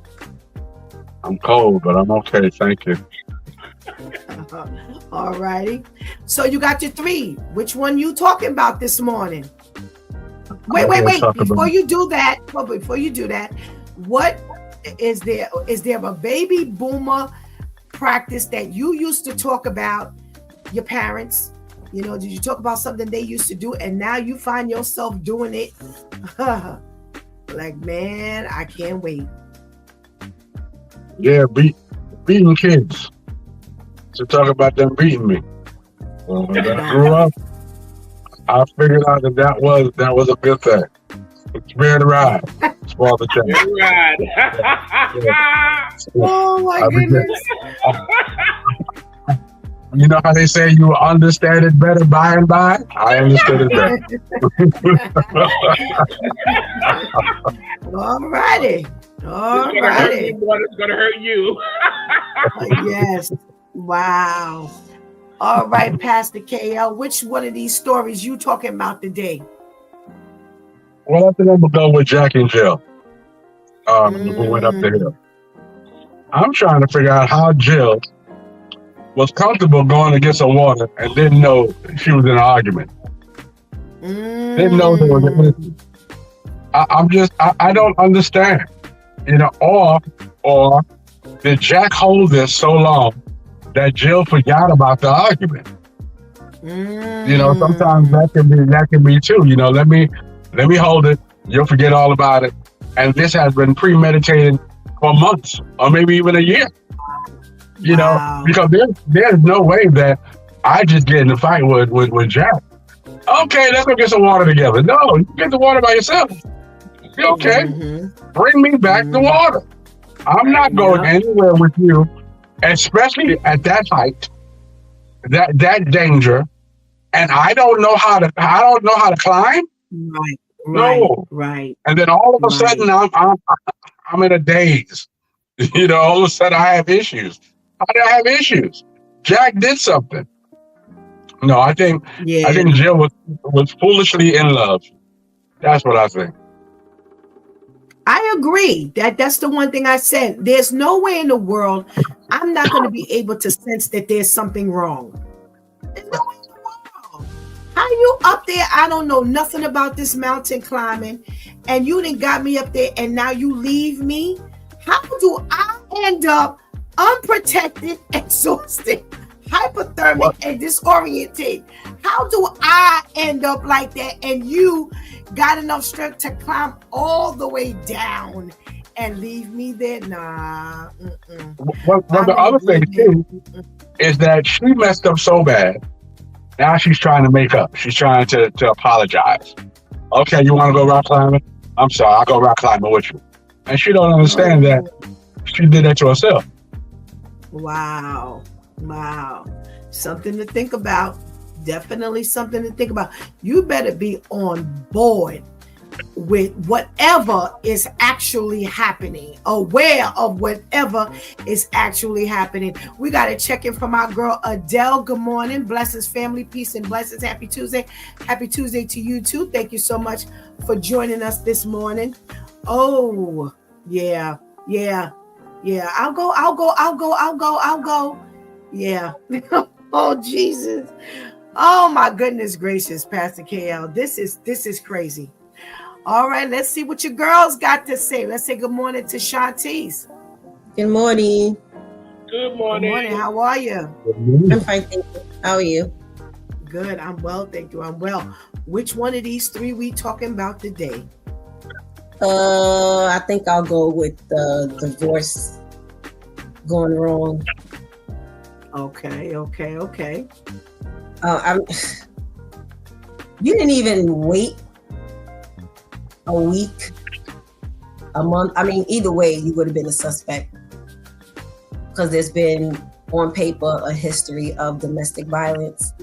I'm cold, but I'm okay. Thank you. All righty. So you got your 3. Which one you talking about this morning? Wait. Before you do that, what is there a baby boomer practice that you used to talk about your parents? You know, did you talk about something they used to do and now you find yourself doing it? Like, man, I can't wait. Yeah, beating kids. To talk about them beating me. Well, when I grew up, I figured out that was a good thing. Spare the ride. Spoil the child. Spare the ride. Oh my goodness. You know how they say you understand it better by and by? I understood it better. All righty. It's gonna hurt you. Yes. Wow. All right, Pastor KL, which one of these stories you talking about today? Well, I think I'm gonna go with Jack and Jill. Who went up the hill. I'm trying to figure out how Jill was comfortable going to get some water and didn't know she was in an argument. Didn't know there was an issue. I don't understand. You know, or did Jack hold this so long that Jill forgot about the argument? You know, sometimes that can be too. You know, let me hold it. You'll forget all about it. And this has been premeditated for months or maybe even a year. You know, because there's no way that I just get in a fight with Jack. Okay, let's go get some water together. No, you get the water by yourself. Okay, bring me back the water. I'm not going anywhere with you, especially at that height, that danger, and I don't know how to climb. Right. And then all of a sudden I'm in a daze. You know, all of a sudden I have issues. How did I have issues? Jack did something. No, I think Jill was foolishly in love. That's what I think. I agree. That's the one thing I said. There's no way in the world I'm not going to be able to sense that there's something wrong. There's no way in the world. How you up there? I don't know nothing about this mountain climbing, and you done got me up there, and now you leave me. How do I end up unprotected, exhausted, hypothermic, and disoriented? How do I end up like that? And you got enough strength to climb all the way down and leave me there? Nah. Well, the other thing too is that she messed up so bad. Now she's trying to make up. She's trying to apologize. Okay, you want to go rock climbing? I'm sorry, I'll go rock climbing with you. And she don't understand that she did that to herself. Wow. Something to think about. Definitely something to think about. You better be on board with whatever is actually happening, aware of whatever is actually happening. We got to check in from our girl Adele. Good morning. Blessings, family, peace and blessings. Happy Tuesday. Happy Tuesday to you too. Thank you so much for joining us this morning. Oh, yeah. I'll go. Yeah. Oh, Jesus. Oh, my goodness gracious, Pastor KL. This is crazy. All right, let's see what your girls got to say. Let's say good morning to Shantice. Good morning. Good morning. Good morning. How are you? I'm fine, thank you. How are you? Good. I'm well, thank you. I'm well. Which one of these three we talking about today? I think I'll go with the divorce going wrong. Okay. You didn't even wait a week, a month. I mean, either way, you would have been a suspect because there's been on paper a history of domestic violence.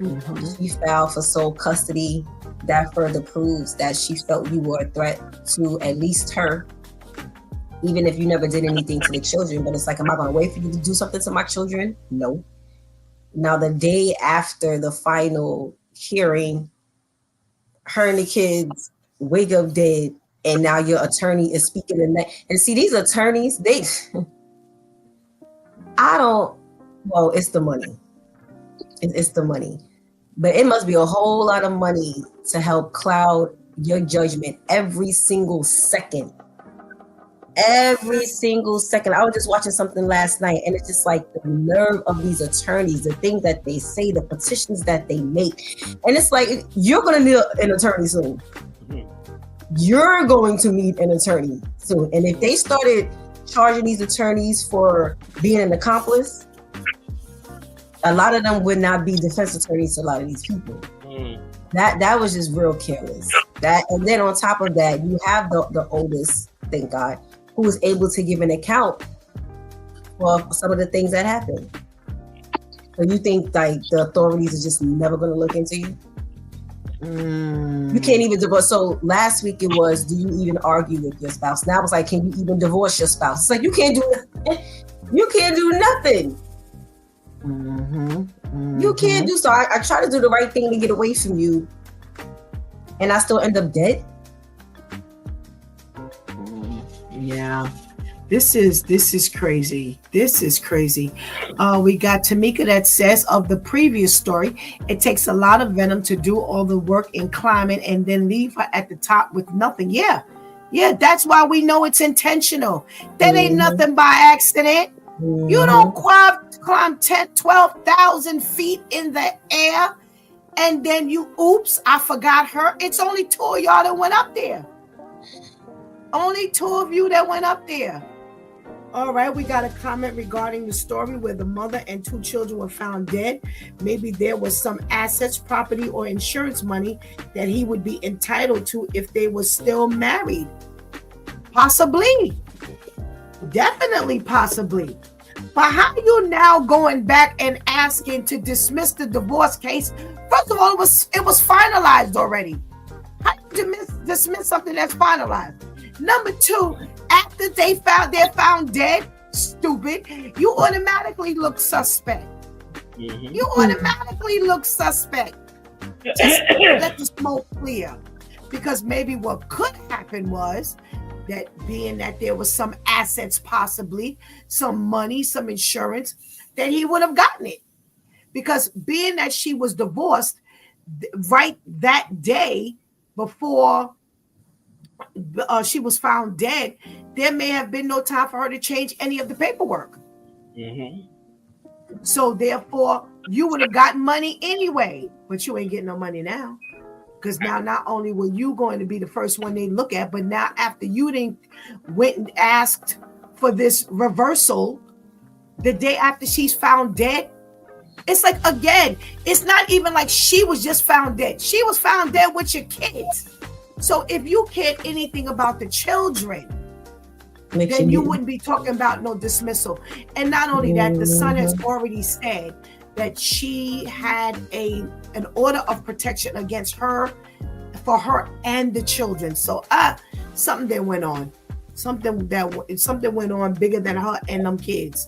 Mm-hmm. She filed for sole custody. That further proves that she felt you were a threat to at least her, even if you never did anything to the children. But it's like, am I going to wait for you to do something to my children? No. Now, the day after the final hearing, her and the kids wake up dead, and now your attorney is speaking in that. And see, these attorneys, it's the money. It's the money. But it must be a whole lot of money to help cloud your judgment every single second. Every single second. I was just watching something last night, and it's just like the nerve of these attorneys, the things that they say, the petitions that they make. And it's like, you're going to need an attorney soon. You're going to need an attorney soon. And if they started charging these attorneys for being an accomplice, a lot of them would not be defense attorneys to a lot of these people. That was just real careless. And then on top of that, you have the oldest, thank God, who was able to give an account for some of the things that happened. So you think like the authorities are just never going to look into you? You can't even divorce. So last week it was, do you even argue with your spouse? Now it's like, can you even divorce your spouse? It's like, you can't do nothing. You can't do so. I try to do the right thing to get away from you, and I still end up dead. Yeah, this is crazy. This is crazy. We got Tamika that says of the previous story, it takes a lot of venom to do all the work in climbing and then leave her at the top with nothing. Yeah, that's why we know it's intentional. That ain't nothing by accident. You don't climb 10, 12,000 feet in the air and then oops, I forgot her. It's only two of y'all that went up there. Only two of you that went up there. All right, we got a comment regarding the story where the mother and two children were found dead. Maybe there was some assets, property, or insurance money that he would be entitled to if they were still married. Possibly. Definitely possibly. But how are you now going back and asking to dismiss the divorce case? First of all, it was finalized already. How do you dismiss something that's finalized? Number two, after they're found dead, stupid, you automatically look suspect. You automatically look suspect. Just let the smoke clear. Because maybe what could happen was that being that there was some assets, possibly some money, some insurance, that he would have gotten it. Because being that she was divorced right that day before she was found dead, there may have been no time for her to change any of the paperwork. So therefore, you would have gotten money anyway, but you ain't getting no money now. Because now not only were you going to be the first one they look at, but now after you went and asked for this reversal the day after she's found dead, it's like, again, it's not even like she was just found dead. She was found dead with your kids. So if you cared anything about the children, then you wouldn't be talking about no dismissal. And not only that, the son has already said that she had an order of protection against her, for her and the children. So something that went on. Something went on bigger than her and them kids.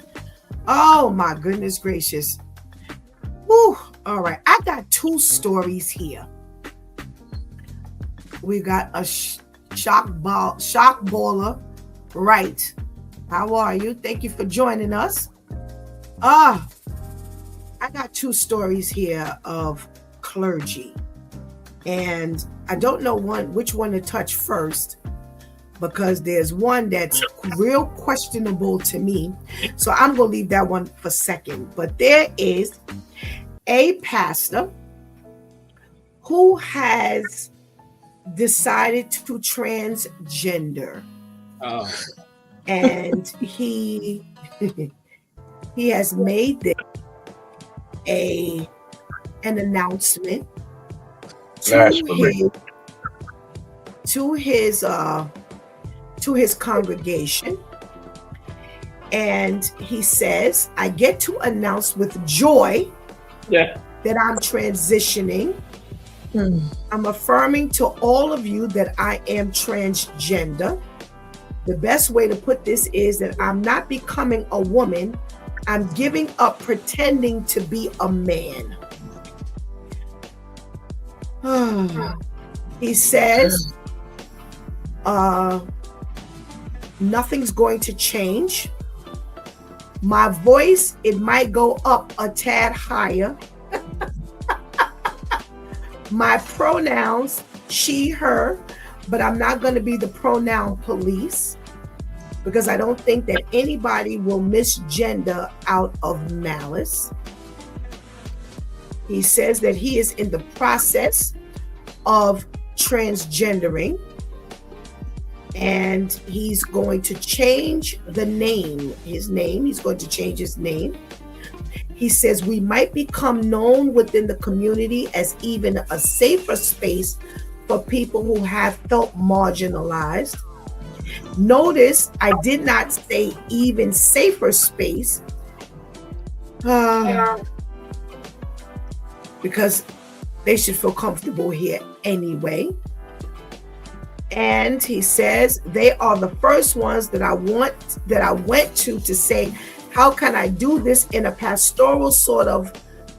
Oh my goodness gracious. Whew. All right, I got two stories here. We got a shock baller. Right. How are you? Thank you for joining us. I got two stories here of clergy. And I don't know which one to touch first, because there's one that's real questionable to me. So I'm going to leave that one for second. But there is a pastor who has decided to transgender. Oh. And he has made this an announcement to his congregation, and he says, I get to announce with joy that I'm transitioning. I'm affirming to all of you that I am transgender. The best way to put this is that I'm not becoming a woman. I'm giving up pretending to be a man. He says, nothing's going to change. My voice, it might go up a tad higher. My pronouns, she, her, but I'm not going to be the pronoun police, because I don't think that anybody will misgender out of malice. He says that he is in the process of transgendering, and he's going to change the name, he's going to change his name. He says we might become known within the community as even a safer space for people who have felt marginalized. Notice I did not say even safer space, because they should feel comfortable here anyway. And he says they are the first ones that I went to say, how can I do this in a pastoral sort of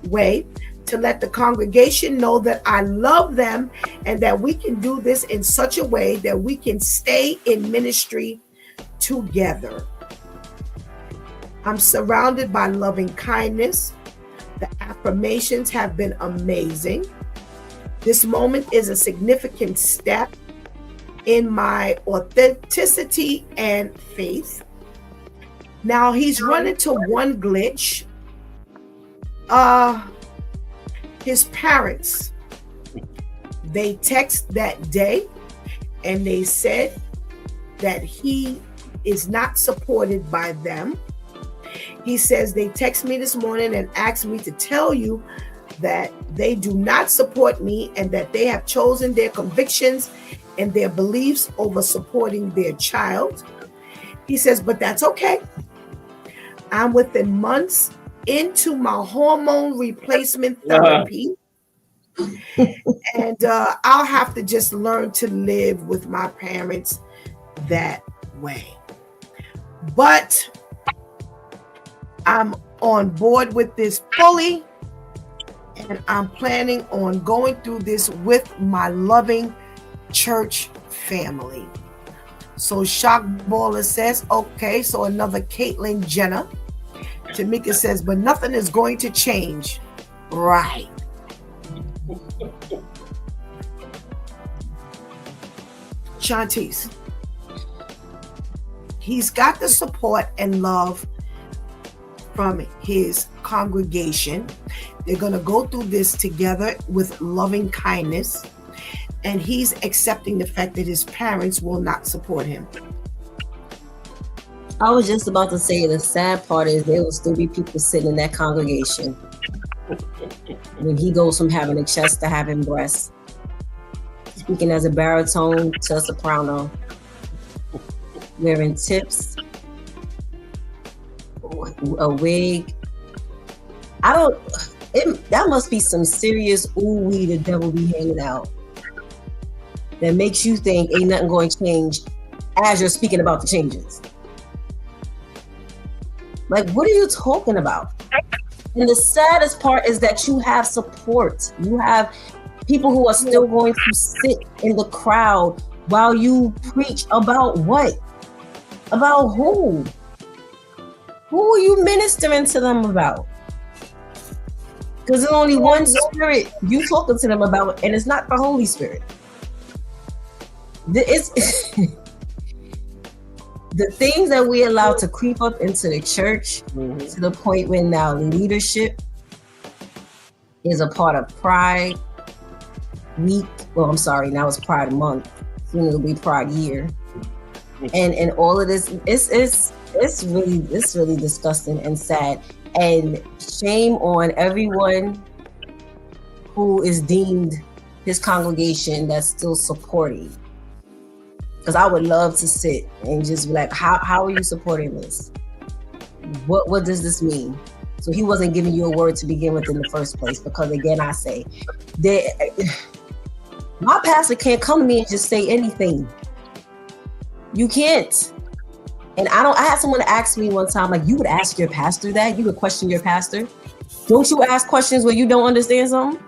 way to let the congregation know that I love them and that we can do this in such a way that we can stay in ministry together. I'm surrounded by loving kindness. The affirmations have been amazing. This moment is a significant step in my authenticity and faith. Now he's run into one glitch. His parents, they text that day and they said that he is not supported by them. He says they text me this morning and asked me to tell you that they do not support me and that they have chosen their convictions and their beliefs over supporting their child. He says, but that's okay. I'm within months into my hormone replacement therapy. And I'll have to just learn to live with my parents that way. But I'm on board with this fully, and I'm planning on going through this with my loving church family. So Shock Baller says, okay, so another Caitlyn Jenner. Tamika says, but nothing is going to change. Right. Shantice, he's got the support and love from his congregation. They're going to go through this together with loving kindness, and he's accepting the fact that his parents will not support him. I was just about to say, the sad part is there will still be people sitting in that congregation when he goes from having a chest to having breasts, speaking as a baritone to a soprano, wearing tips, a wig. That must be some serious ooh-wee the devil be hanging out that makes you think ain't nothing going to change as you're speaking about the changes. Like, what are you talking about? And the saddest part is that you have support. You have people who are still going to sit in the crowd while you preach about what? About who? Who are you ministering to them about? Because there's only one spirit you talking to them about, and it's not the Holy Spirit. It's the things that we allow to creep up into the church to the point where now leadership is a part of Pride Week. Well, I'm sorry, now it's Pride Month. Soon it'll be Pride Year. And all of this, it's really disgusting and sad. And shame on everyone who is deemed his congregation that's still supporting. Because I would love to sit and just be like, how are you supporting this? What does this mean? So he wasn't giving you a word to begin with in the first place. Because again, I say, my pastor can't come to me and just say anything. You can't. And I had someone ask me one time, like, you would ask your pastor that? You would question your pastor? Don't you ask questions when you don't understand something?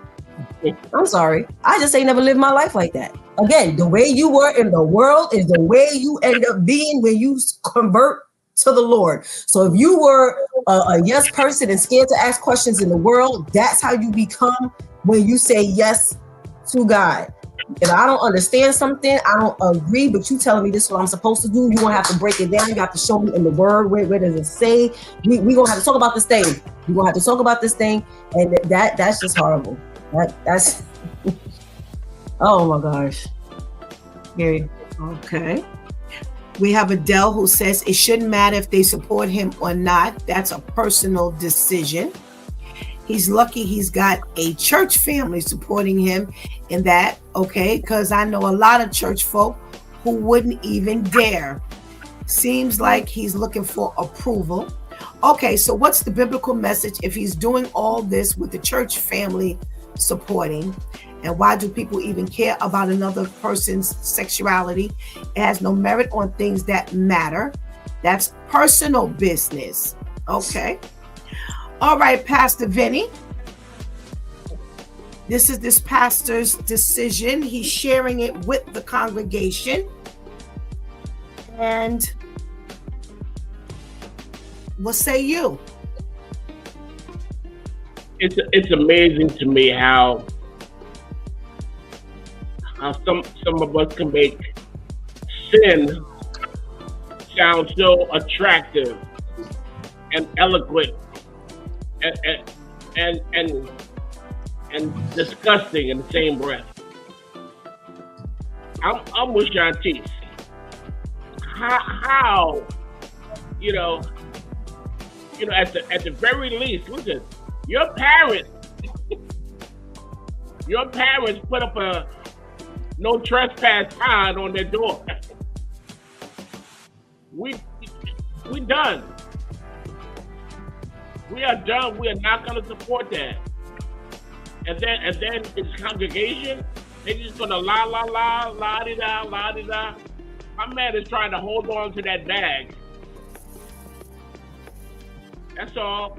I'm sorry. I just ain't never lived my life like that. Again, the way you were in the world is the way you end up being when you convert to the Lord. So if you were a yes person and scared to ask questions in the world, that's how you become when you say yes to God. If I don't understand something, I don't agree, but you telling me this is what I'm supposed to do, you're going to have to break it down. You have to show me in the word, where does it say? We're going to have to talk about this thing. We're going to have to talk about this thing. And that's just horrible. That's, oh my gosh. Gary. Okay. We have Adele who says it shouldn't matter if they support him or not. That's a personal decision. He's lucky he's got a church family supporting him in that, okay? Because I know a lot of church folk who wouldn't even dare. Seems like he's looking for approval. Okay, so what's the biblical message if he's doing all this with the church family supporting? And why do people even care about another person's sexuality? It has no merit on things that matter. That's personal business. Okay. All right, Pastor Vinny. This is this pastor's decision. He's sharing it with the congregation. And what say you? It's amazing to me how some of us can make sin sound so attractive and eloquent and disgusting in the same breath. I'm with Shantice. How at the very least, listen, your parents put up a no trespass sign on their door. We done. We are done. We are not going to support that. And then his congregation, they just gonna la-di-da. My man is trying to hold on to that bag. That's all.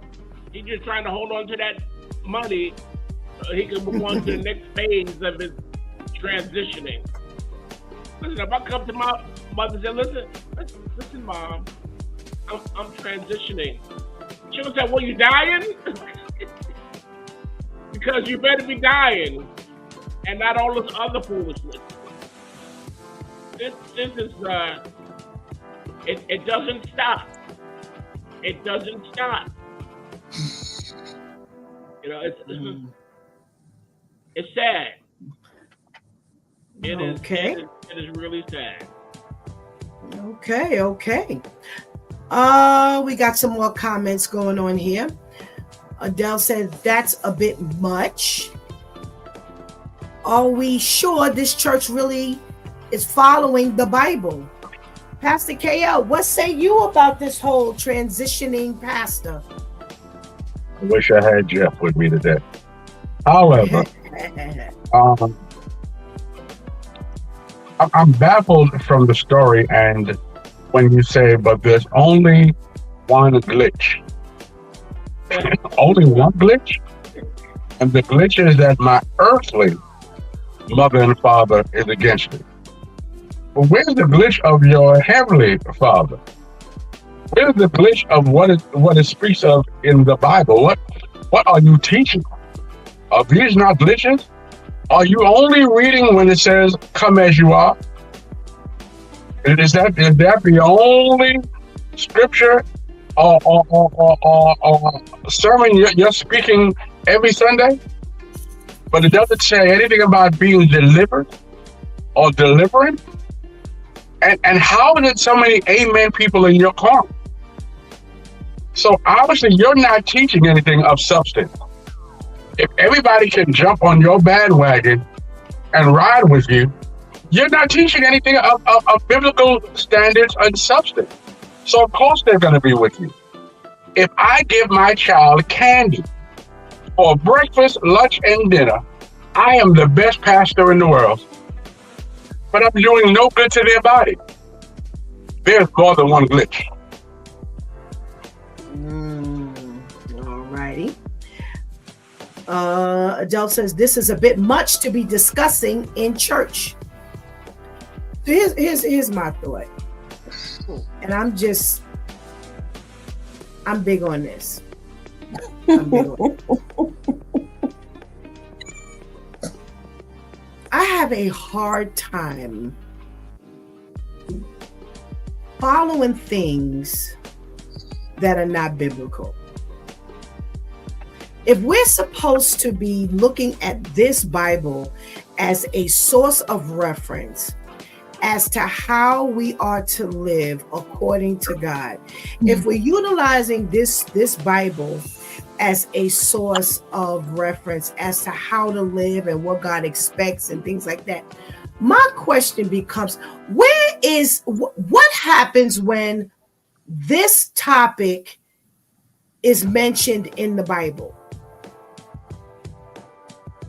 He's just trying to hold on to that money so he can move on to the next phase of his transitioning. Listen, if I come to my mother and say, listen, Mom, I'm transitioning. She would say, well, you dying? Because you better be dying and not all this other foolishness. This is, it doesn't stop. It doesn't stop. It's sad. It is really sad. Okay. We got some more comments going on here. Adele said that's a bit much. Are we sure this church really is following the Bible? Pastor KL, what say you about this whole transitioning pastor? I wish I had Jeff with me today. However, I'm baffled from the story, and when you say, but there's only one glitch. Only one glitch? And the glitch is that my earthly mother and father is against it. But where's the glitch of your heavenly father? Where's the glitch of what it speaks of in the Bible? What are you teaching? Are these not glitches? Are you only reading when it says "come as you are"? Is that the only scripture or sermon you're speaking every Sunday? But it doesn't say anything about being delivered or delivering. And how is it so many amen people in your corner? So obviously you're not teaching anything of substance. If everybody can jump on your bandwagon and ride with you, you're not teaching anything of biblical standards and substance. So of course they're going to be with you. If I give my child candy for breakfast, lunch, and dinner, I am the best pastor in the world. But I'm doing no good to their body. There's more than one glitch. All righty. Adele says, this is a bit much to be discussing in church. So here's my thought. And I'm big on this. I have a hard time following things that are not biblical. If we're supposed to be looking at this Bible as a source of reference as to how we are to live according to God, if we're utilizing this Bible as a source of reference as to how to live and what God expects and things like that, my question becomes, what happens when this topic is mentioned in the Bible?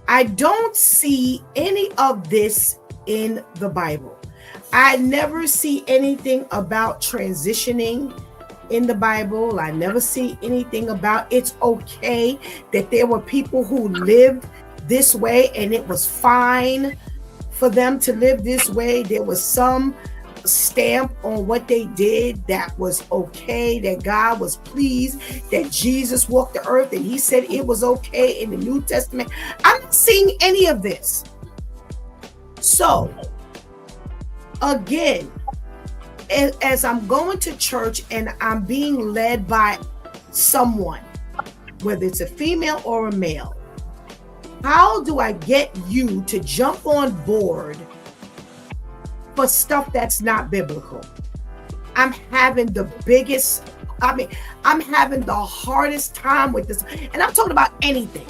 I don't see any of this in the Bible. I never see anything about transitioning in the Bible. I never see anything about it's okay that there were people who lived this way and it was fine for them to live this way. There was some stamp on what they did that was okay, that God was pleased, that Jesus walked the earth and he said it was okay in the New Testament. I'm not seeing any of this. So again, as I'm going to church and I'm being led by someone, whether it's a female or a male, how do I get you to jump on board for stuff that's not biblical? I'm having the hardest time with this. And I'm talking about anything.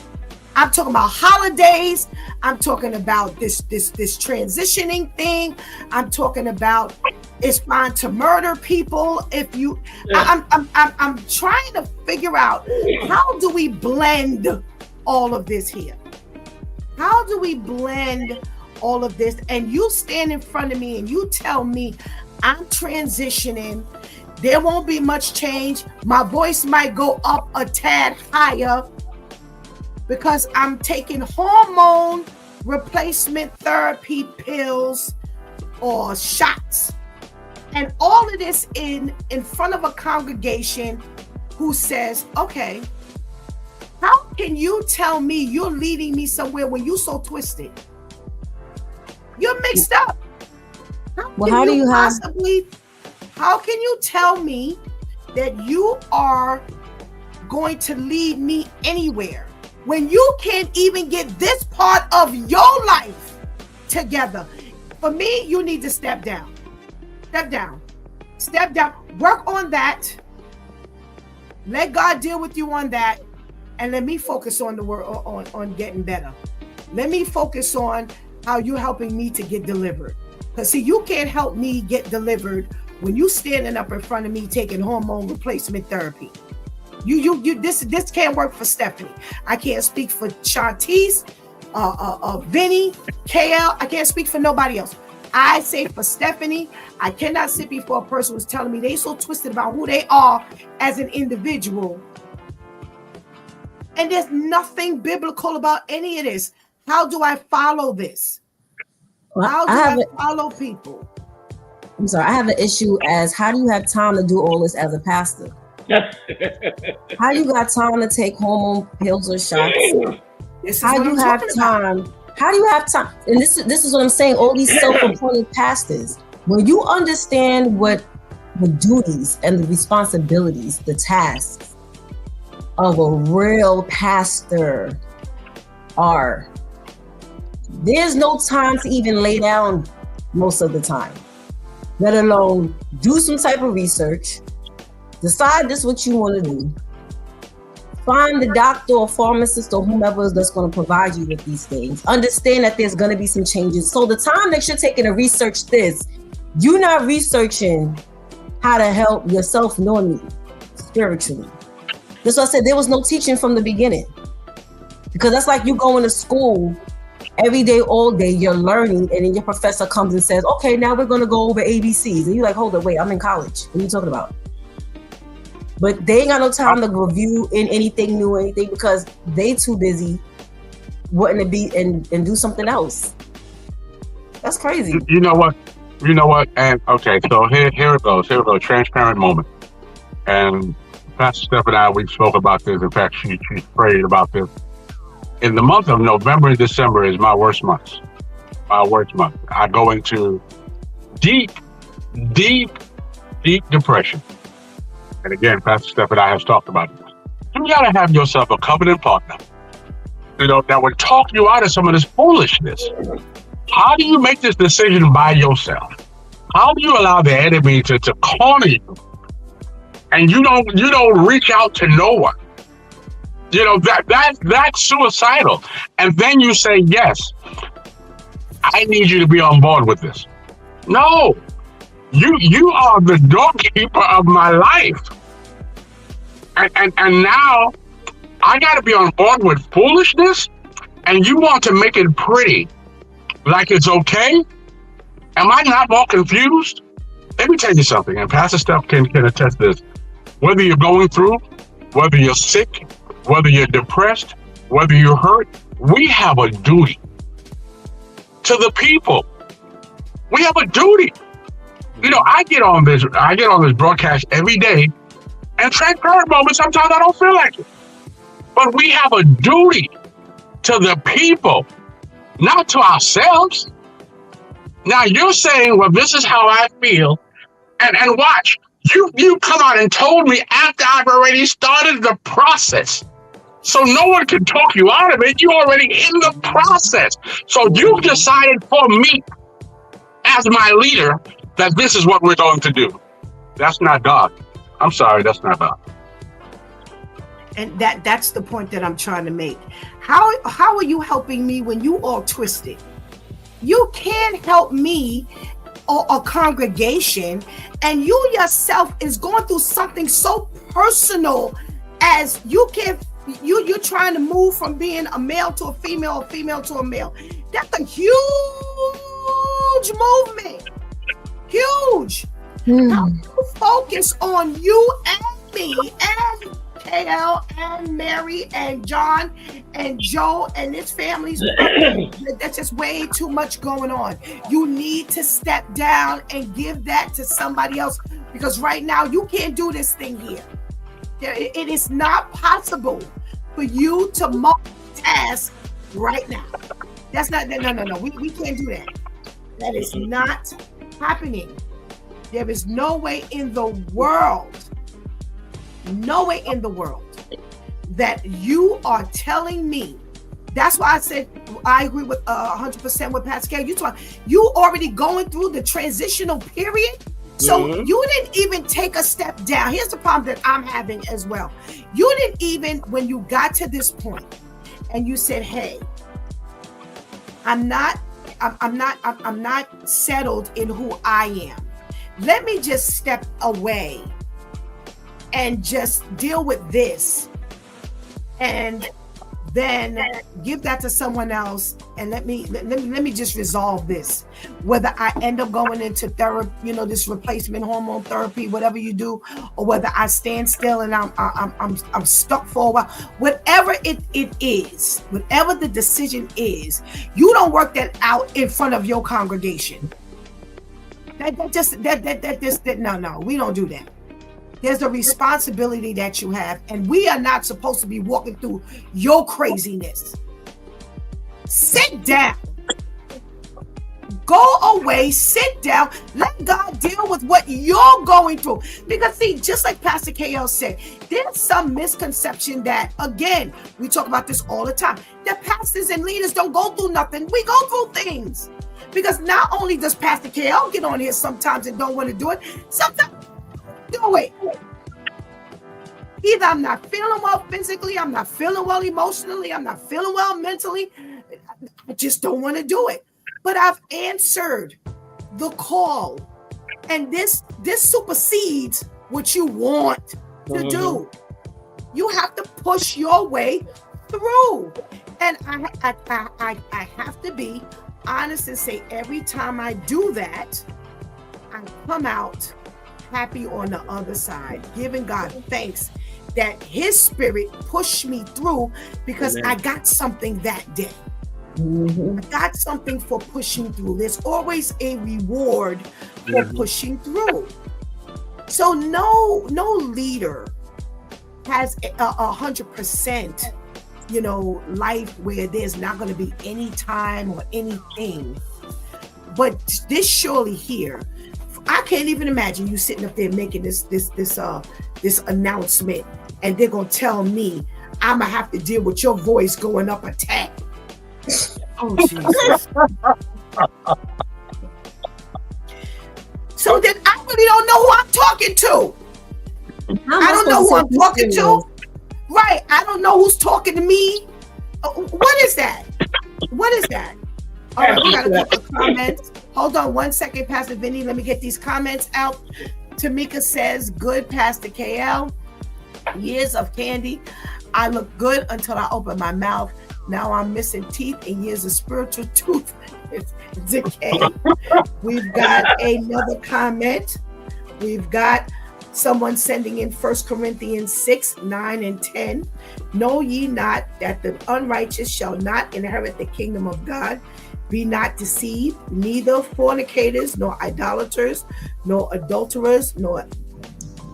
I'm talking about holidays. I'm talking about this transitioning thing. I'm talking about it's fine to murder people if you. Yeah. I'm trying to figure out, how do we blend all of this here? How do we blend all of this? And you stand in front of me and you tell me I'm transitioning. There won't be much change. My voice might go up a tad higher because I'm taking hormone replacement therapy pills or shots. And all of this in front of a congregation who says, okay, how can you tell me you're leading me somewhere when you're so twisted? You're mixed up. How can you tell me that you are going to lead me anywhere when you can't even get this part of your life together? For me, you need to step down. Step down. Work on that. Let God deal with you on that. And let me focus on the work on getting better. Let me focus on how you're helping me to get delivered. Because see, you can't help me get delivered when you standing up in front of me taking hormone replacement therapy. This can't work for Stephanie. I can't speak for Shantice, Vinny, KL. I can't speak for nobody else. I say for Stephanie, I cannot sit before a person who's telling me they so twisted about who they are as an individual. And there's nothing biblical about any of this. How do I follow this? How do I follow people? I'm sorry, I have an issue as how do you have time to do all this as a pastor? How you got time to take hormone pills or shots? This is How what do you I'm have talking about. time? How do you have time? And this is what I'm saying. All these self-appointed pastors, when you understand what the duties and the responsibilities, the tasks of a real pastor are, there's no time to even lay down most of the time, let alone do some type of research, decide this is what you want to do, find the doctor or pharmacist or whomever that's going to provide you with these things, understand that there's going to be some changes. So the time that you're taking to research this, you're not researching how to help yourself nor me spiritually. That's why I said there was no teaching from the beginning. Because that's like you going to school every day, all day, you're learning, and then your professor comes and says, okay, now we're going to go over ABCs. And you're like, hold on, wait, I'm in college. What are you talking about? But they ain't got no time to review in anything new or anything because they too busy wanting to be and do something else. That's crazy. You know what? And okay, so here it goes. Transparent moment. And Pastor Steph and I, we spoke about this. In fact, she prayed about this. In the month of November and December is my worst months. I go into deep depression. And again, Pastor Steph and I have talked about this. You gotta have yourself a covenant partner, that would talk you out of some of this foolishness. How do you make this decision by yourself? How do you allow the enemy to corner you? And you don't reach out to no one. That's suicidal. And then you say, yes, I need you to be on board with this. No, you are the doorkeeper of my life. And now I got to be on board with foolishness, and you want to make it pretty, like it's okay? Am I not more confused? Let me tell you something, and Pastor Steph can attest this. Whether you're going through, whether you're sick, whether you're depressed, whether you're hurt, we have a duty to the people. We have a duty. I get on this broadcast every day, and transparent moments, sometimes I don't feel like it. But we have a duty to the people, not to ourselves. Now you're saying, well, this is how I feel. And watch, you come out and told me after I've already started the process. So no one can talk you out of it. You're already in the process. So you've decided for me as my leader that this is what we're going to do. That's not God. I'm sorry, that's not God. And that's the point that I'm trying to make. How are you helping me when you all twisted? You can't help me or a congregation, and you yourself is going through something so personal as you're trying to move from being a male to a female to a male. That's a huge movement. Huge. Now you focus on you and me and KL and Mary and John and Joe and his families. That's just way too much going on. You need to step down and give that to somebody else, because right now you can't do this thing here. It is not possible for you to multitask right now. That's not, no. We can't do that. That is not happening. There is no way in the world that you are telling me. That's why I said I agree with 100% with Pascal. You already going through the transitional period. So you didn't even take a step down. Here's the problem that I'm having as well. You didn't even, when you got to this point and you said, hey, I'm not settled in who I am. Let me just step away and just deal with this, and then give that to someone else, and let me just resolve this. Whether I end up going into therapy, this replacement hormone therapy, whatever you do, or whether I stand still and I'm stuck for a while, whatever it is, whatever the decision is, you don't work that out in front of your congregation. No, we don't do that. There's a responsibility that you have, and we are not supposed to be walking through your craziness. Sit down. Go away, sit down, let God deal with what you're going through. Because see, just like Pastor KL said, there's some misconception that, again, we talk about this all the time, that pastors and leaders don't go through nothing. We go through things. Because not only does Pastor KL get on here sometimes and don't want to do it, sometimes, do it. Either I'm not feeling well physically, I'm not feeling well emotionally, I'm not feeling well mentally. I just don't want to do it. But I've answered the call, and this supersedes what you want to do. You have to push your way through, and I have to be honest and say every time I do that, I come out happy on the other side, giving God thanks that His Spirit pushed me through because I got something that day. I got something for pushing through. There's always a reward for pushing through. So no leader has 100%, life where there's not going to be any time or anything. But this surely here, I can't even imagine you sitting up there making this announcement, and they're gonna tell me I'm gonna have to deal with your voice going up a tad. Oh Jesus! So then I really don't know who I'm talking to. I don't know who I'm talking to. Right? I don't know who's talking to me. What is that? What is that? All right, we got a couple of comments. Hold on 1 second, Pastor Vinny. Let me get these comments out. Tamika says, good, Pastor KL. Years of candy. I look good until I open my mouth. Now I'm missing teeth and years of spiritual tooth decay. We've got another comment. We've got someone sending in 1 Corinthians 6, 9, and 10. Know ye not that the unrighteous shall not inherit the kingdom of God? Be not deceived, neither fornicators, nor idolaters, nor adulterers, nor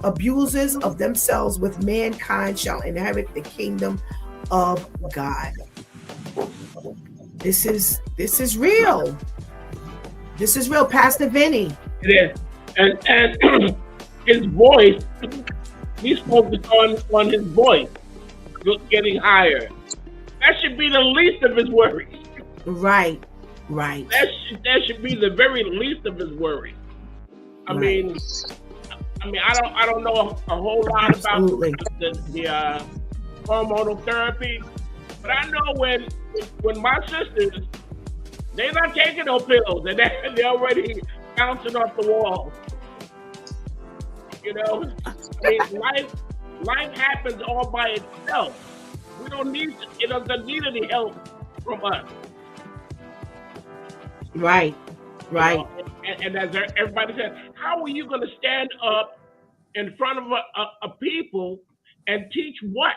abusers of themselves with mankind shall inherit the kingdom of God. This is real. This is real, Pastor Vinny. It is. And his voice, he's focused on his voice getting higher. That should be the least of his worries. Right. That should be the very least of his worries. I mean, I don't know a whole lot about the hormonal therapy, but I know when my sisters, they're not taking no pills, and they're already bouncing off the wall. Life happens all by itself. We don't need it doesn't need any help from us. Right. And as everybody said, how are you going to stand up in front of a people and teach what?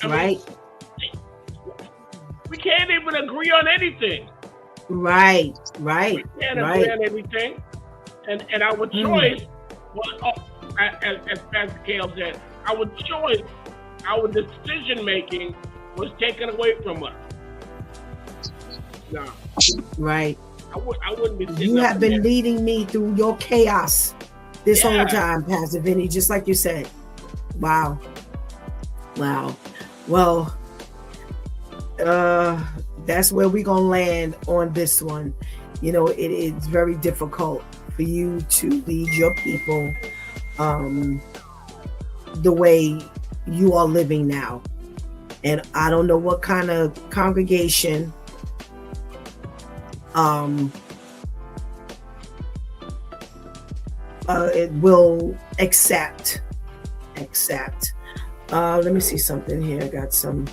Right. We can't even agree on anything. Right. We can't agree on anything. And our choice, as Pastor Kale said, our choice, our decision making was taken away from us. No. Right. I wouldn't be. You have been leading me through your chaos this whole time, Pastor Vinny, just like you said. Wow. Well, that's where we're gonna land on this one. It is very difficult for you to lead your people the way you are living now. And I don't know what kind of congregation it will accept. Let me see something here. I got some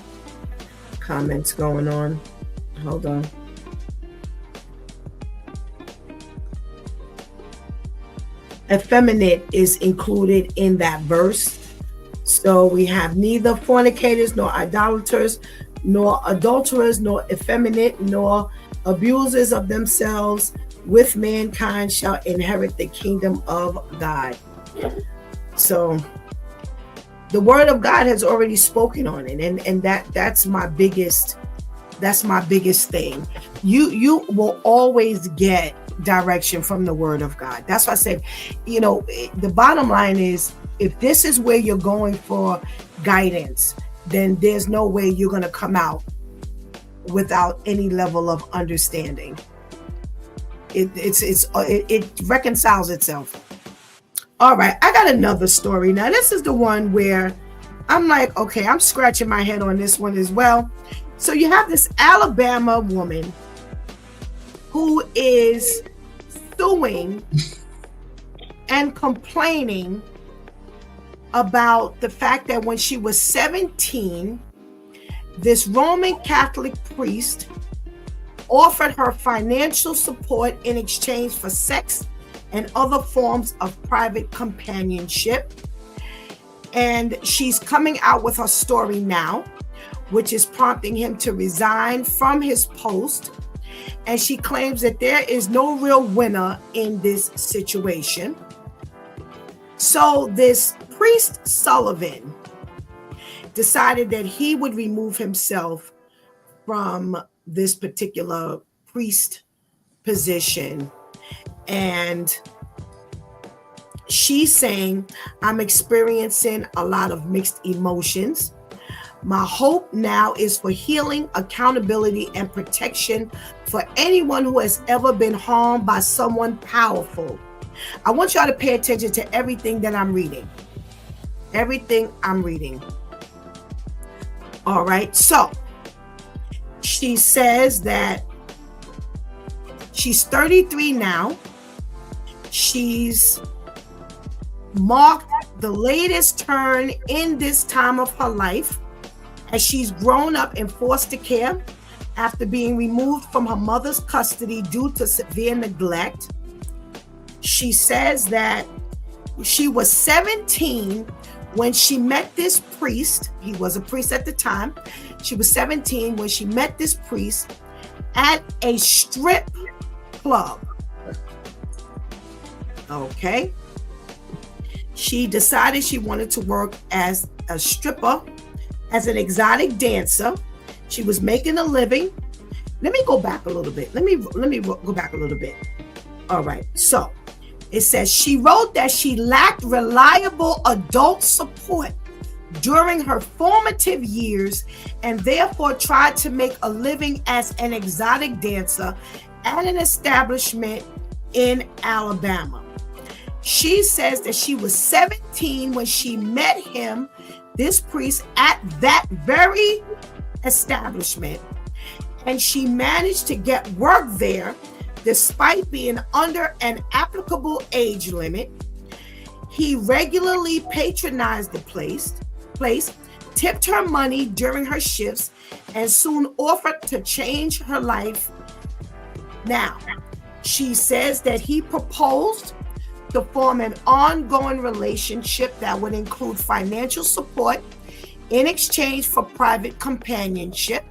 comments going on. Hold on. Effeminate is included in that verse. So we have neither fornicators, nor idolaters, nor adulterers, nor effeminate, nor abusers of themselves with mankind shall inherit the kingdom of God. So the word of God has already spoken on it, and that's my biggest That's my biggest thing. You will always get direction from the Word of God. That's why I said, the bottom line is, if this is where you're going for guidance, then there's no way you're going to come out without any level of understanding. It reconciles itself. All right, I got another story. Now, this is the one where I'm like, okay, I'm scratching my head on this one as well. So you have this Alabama woman who is suing and complaining about the fact that when she was 17, this Roman Catholic priest offered her financial support in exchange for sex and other forms of private companionship. And she's coming out with her story now, which is prompting him to resign from his post. And she claims that there is no real winner in this situation. So this priest Sullivan decided that he would remove himself from this particular priest position. And she's saying, I'm experiencing a lot of mixed emotions. My hope now is for healing, accountability, and protection for anyone who has ever been harmed by someone powerful. I want y'all to pay attention to everything that I'm reading. Everything I'm reading. All right. So she says that she's 33 now. She's marked the latest turn in this time of her life as she's grown up in foster care after being removed from her mother's custody due to severe neglect. She says that she was 17 when she met this priest. He was a priest at the time. She was 17 when she met this priest at a strip club. Okay. She decided she wanted to work as a stripper, as an exotic dancer. She was making a living. Let me go back a little bit. Let me go back a little bit. All right. So it says she wrote that she lacked reliable adult support during her formative years and therefore tried to make a living as an exotic dancer at an establishment in Alabama. She says that she was 17 when she met him, this priest, at that very establishment, and she managed to get work there despite being under an applicable age limit. He regularly patronized the place, tipped her money during her shifts, and soon offered to change her life. Now, she says that he proposed to form an ongoing relationship that would include financial support in exchange for private companionship.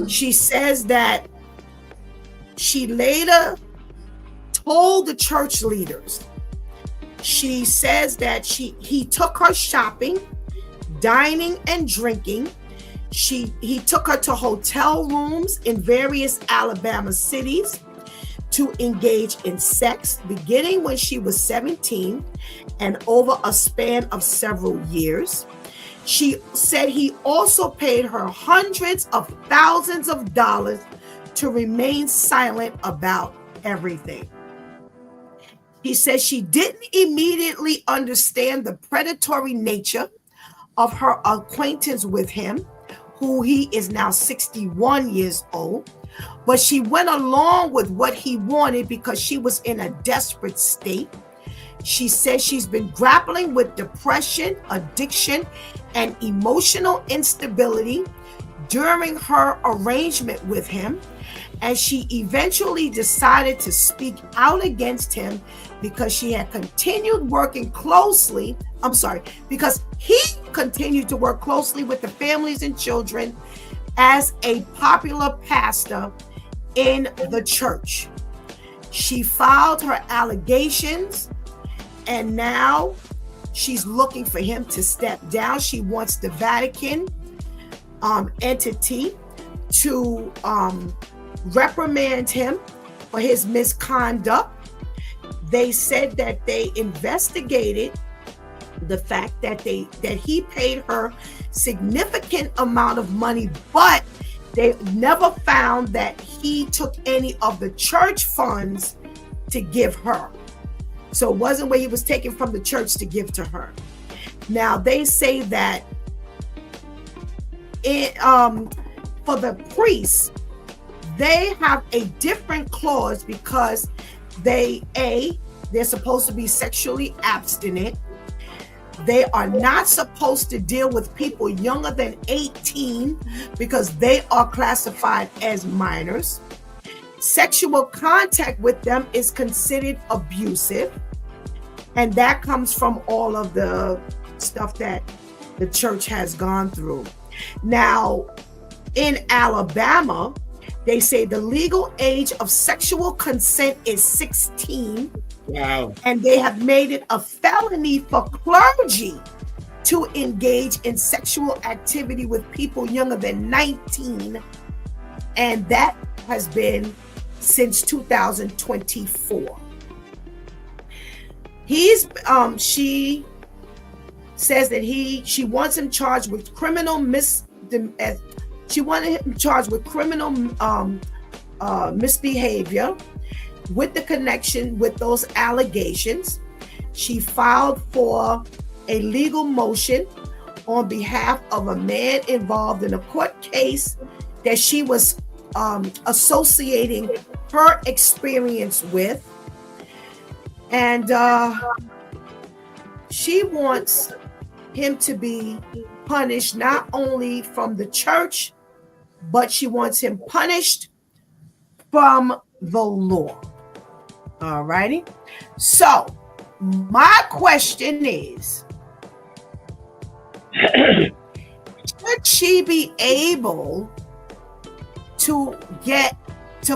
She says that she later told the church leaders, she says that he took her shopping, dining, and drinking. He took her to hotel rooms in various Alabama cities to engage in sex, beginning when she was 17 and over a span of several years. She said he also paid her hundreds of thousands of dollars to remain silent about everything. He says she didn't immediately understand the predatory nature of her acquaintance with him, who he is now 61 years old. But she went along with what he wanted because she was in a desperate state. She says she's been grappling with depression, addiction, and emotional instability during her arrangement with him. And she eventually decided to speak out against him because she had continued working closely. Because he continued to work closely with the families and children as a popular pastor in the church. She filed her allegations, and now she's looking for him to step down. She wants the Vatican entity to reprimand him for his misconduct. They said that they investigated the fact that he paid her significant amount of money, but they never found that he took any of the church funds to give her. So it wasn't where he was taking from the church to give to her. Now they say that for the priests, they have a different clause because they're supposed to be sexually abstinent. They are not supposed to deal with people younger than 18 because they are classified as minors. Sexual contact with them is considered abusive. And that comes from all of the stuff that the church has gone through. Now, in Alabama, they say the legal age of sexual consent is 16. Wow. And they have made it a felony for clergy to engage in sexual activity with people younger than 19. And that has been since 2024. She says that she wants him charged with criminal misbehavior with the connection with those allegations. She filed for a legal motion on behalf of a man involved in a court case that she was associating her experience with. And she wants him to be punished not only from the church, but she wants him punished from the law. All righty. So my question is, should she be able to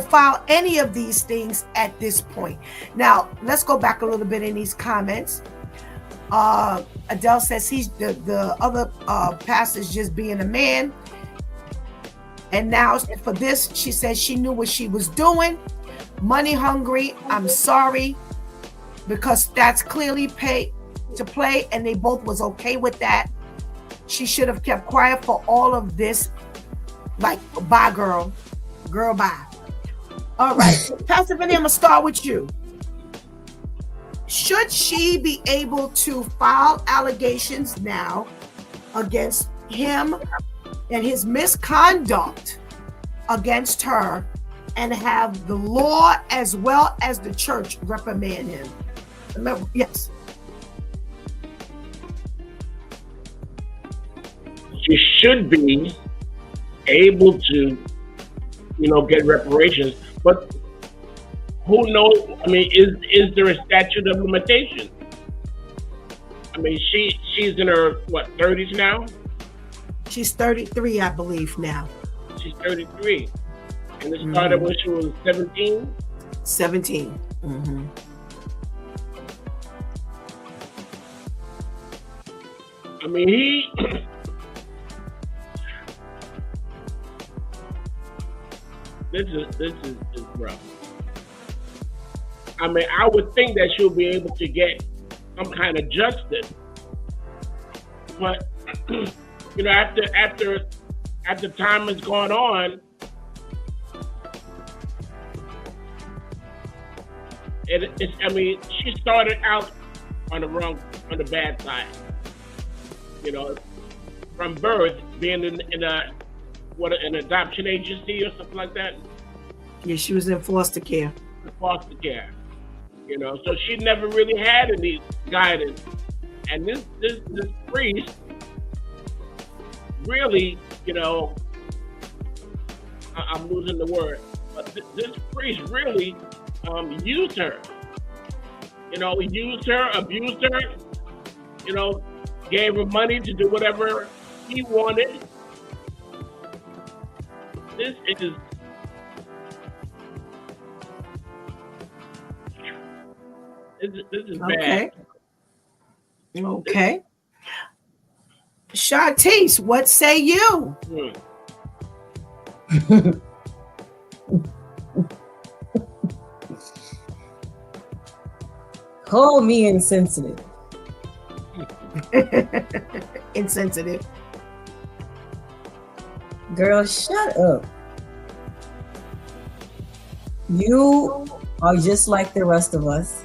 file any of these things at this point? Now, let's go back a little bit in these comments. Adele says the other pastor's just being a man. And now for this, she says she knew what she was doing. Money hungry, I'm sorry, because that's clearly paid to play, and they both was okay with that. She should have kept quiet for all of this. Like, bye, girl, bye. All right, Pastor Vinny, I'm gonna start with you. Should she be able to file allegations now against him and his misconduct against her, and have the law as well as the church reprimand him? Remember, yes. She should be able to, get reparations, but who knows? I mean, is there a statute of limitations? I mean, she's in her 30s now? She's 33, I believe now. She's 33. And it started when she was 17? 17. Mm-hmm. I mean, this is rough. I mean, I would think that she'll be able to get some kind of justice, but after time has gone on, she started out on the bad side. From birth, being in an adoption agency or something like that. Yeah, she was in foster care. Foster care. So she never really had any guidance. And this priest really, I'm losing the word, but this priest really used her. Used her, abused her, gave her money to do whatever he wanted. This is bad. Okay. Shantice, what say you? Call me insensitive. Insensitive. Girl, shut up. You are just like the rest of us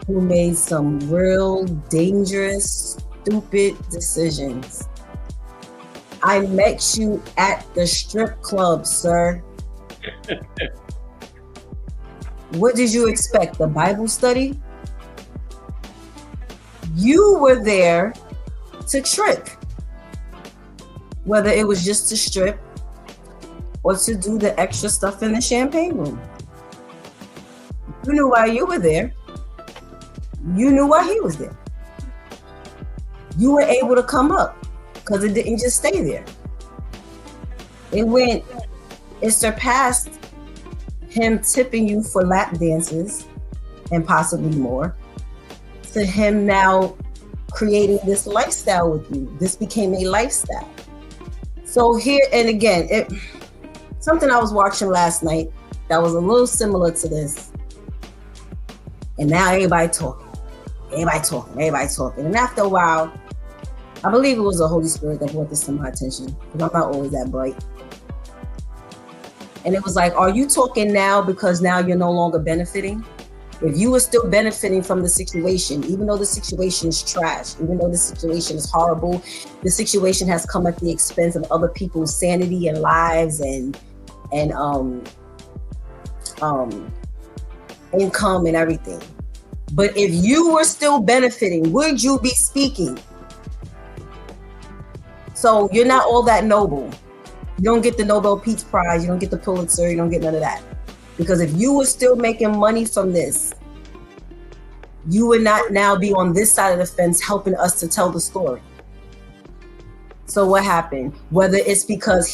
who made some real dangerous, stupid decisions. I met you at the strip club, sir. What did you expect? The Bible study? You were there to trick. Whether it was just to strip or to do the extra stuff in the champagne room. You knew why you were there. You knew why he was there. You were able to come up because it didn't just stay there. It surpassed him tipping you for lap dances and possibly more to him now creating this lifestyle with you. This became a lifestyle. So here, and again, something I was watching last night that was a little similar to this. And now everybody talking. And after a while, I believe it was the Holy Spirit that brought this to my attention, because I'm not always that bright. And it was like, are you talking now because now you're no longer benefiting? If you were still benefiting from the situation, even though the situation is trash, even though the situation is horrible, the situation has come at the expense of other people's sanity and lives and income and everything. But if you were still benefiting, would you be speaking? So you're not all that noble. You don't get the Nobel Peace Prize. You don't get the Pulitzer. You don't get none of that. Because if you were still making money from this, you would not now be on this side of the fence helping us to tell the story. So what happened? Whether it's because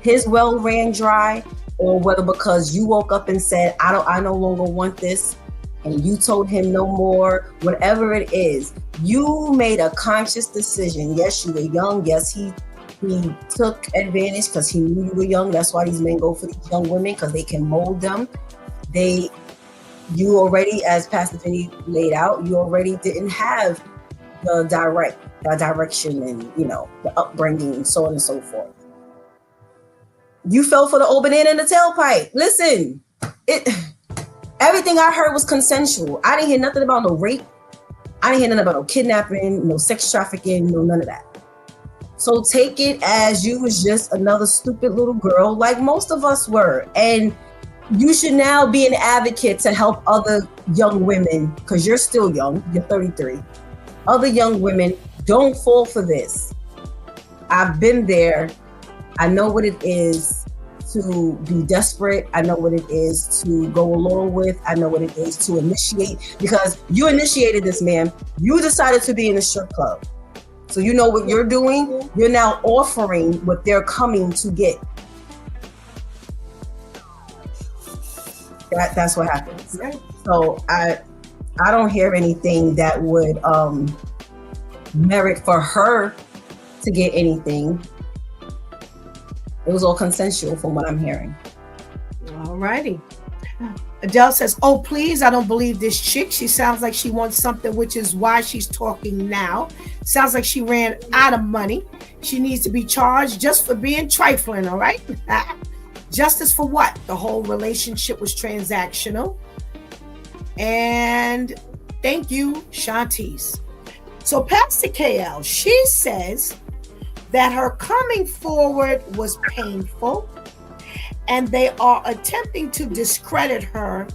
his well ran dry, or whether because you woke up and said, I no longer want this, and you told him no more, whatever it is, you made a conscious decision. Yes, you were young. Yes, he took advantage because he knew you were young. That's why these men go for these young women, because they can mold them. You already, as Pastor Vinny laid out, you already didn't have the direction and, the upbringing and so on and so forth. You fell for the old banana in the tailpipe. Listen, everything I heard was consensual. I didn't hear nothing about no rape. I didn't hear nothing about no kidnapping, no sex trafficking, no none of that. So take it as you was just another stupid little girl like most of us were. And you should now be an advocate to help other young women, because you're still young, you're 33. Other young women, don't fall for this. I've been there. I know what it is to be desperate. I know what it is to go along with. I know what it is to initiate, because you initiated this, man. You decided to be in a strip club. So you know what you're doing? You're now offering what they're coming to get. That's what happens. So I don't hear anything that would merit for her to get anything. It was all consensual from what I'm hearing. All righty. Adele says, oh, please, I don't believe this chick. She sounds like she wants something, which is why she's talking now. Sounds like she ran out of money. She needs to be charged just for being trifling, all right? Justice for what? The whole relationship was transactional. And thank you, Shantice. So Pastor KL, she says that her coming forward was painful, and they are attempting to discredit her,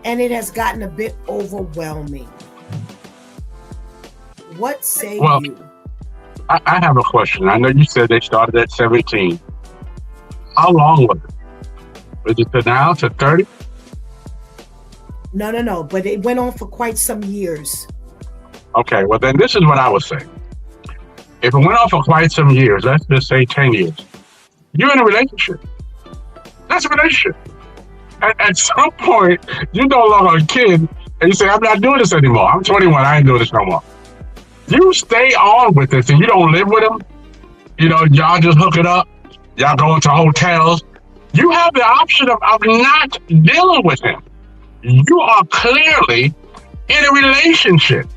and it has gotten a bit overwhelming. What say you? I have a question. I know you said they started at 17. How long was it? Was it to now, to 30? No, but it went on for quite some years. Okay, well then this is what I would say. If it went on for quite some years, let's just say 10 years, you're in a relationship. That's a relationship. At some point, you're no longer a kid, and you say, I'm not doing this anymore. I'm 21, I ain't doing this no more. You stay on with this, and you don't live with them. Y'all just hook it up. Y'all go into hotels. You have the option of not dealing with him. You are clearly in a relationship.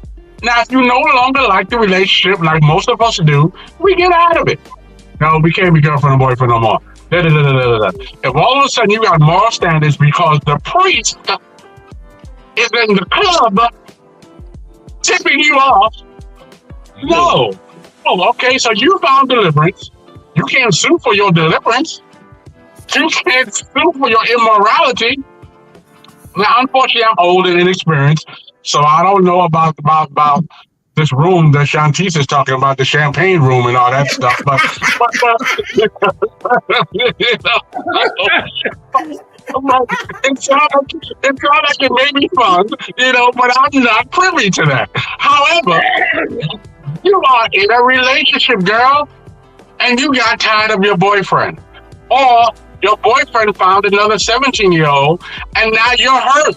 Now, if you no longer like the relationship, like most of us do, we get out of it. No, we can't be girlfriend and boyfriend no more. If all of a sudden you got moral standards because the priest is in the club tipping you off, no. Oh, okay, so you found deliverance. You can't sue for your deliverance. You can't sue for your immorality. Now, unfortunately, I'm old and inexperienced, so I don't know about this room that Shantice is talking about, the champagne room and all that stuff. But it sounds like it may be fun, but I'm not privy to that. However, you are in a relationship, girl, and you got tired of your boyfriend. Or your boyfriend found another 17-year-old, and now you're hurt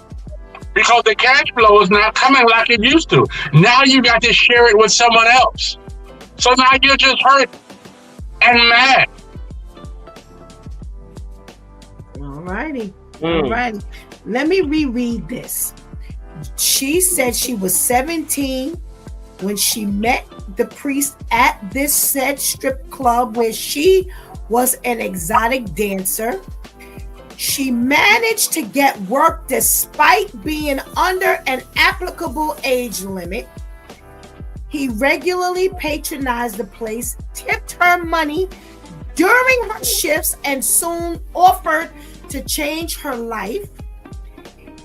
because the cash flow is not coming like it used to. Now you got to share it with someone else. So now you're just hurt and mad. All righty. Let me reread this. She said she was 17 when she met the priest at this said strip club where she was an exotic dancer. She managed to get work despite being under an applicable age limit. He regularly patronized the place, tipped her money during her shifts, and soon offered to change her life.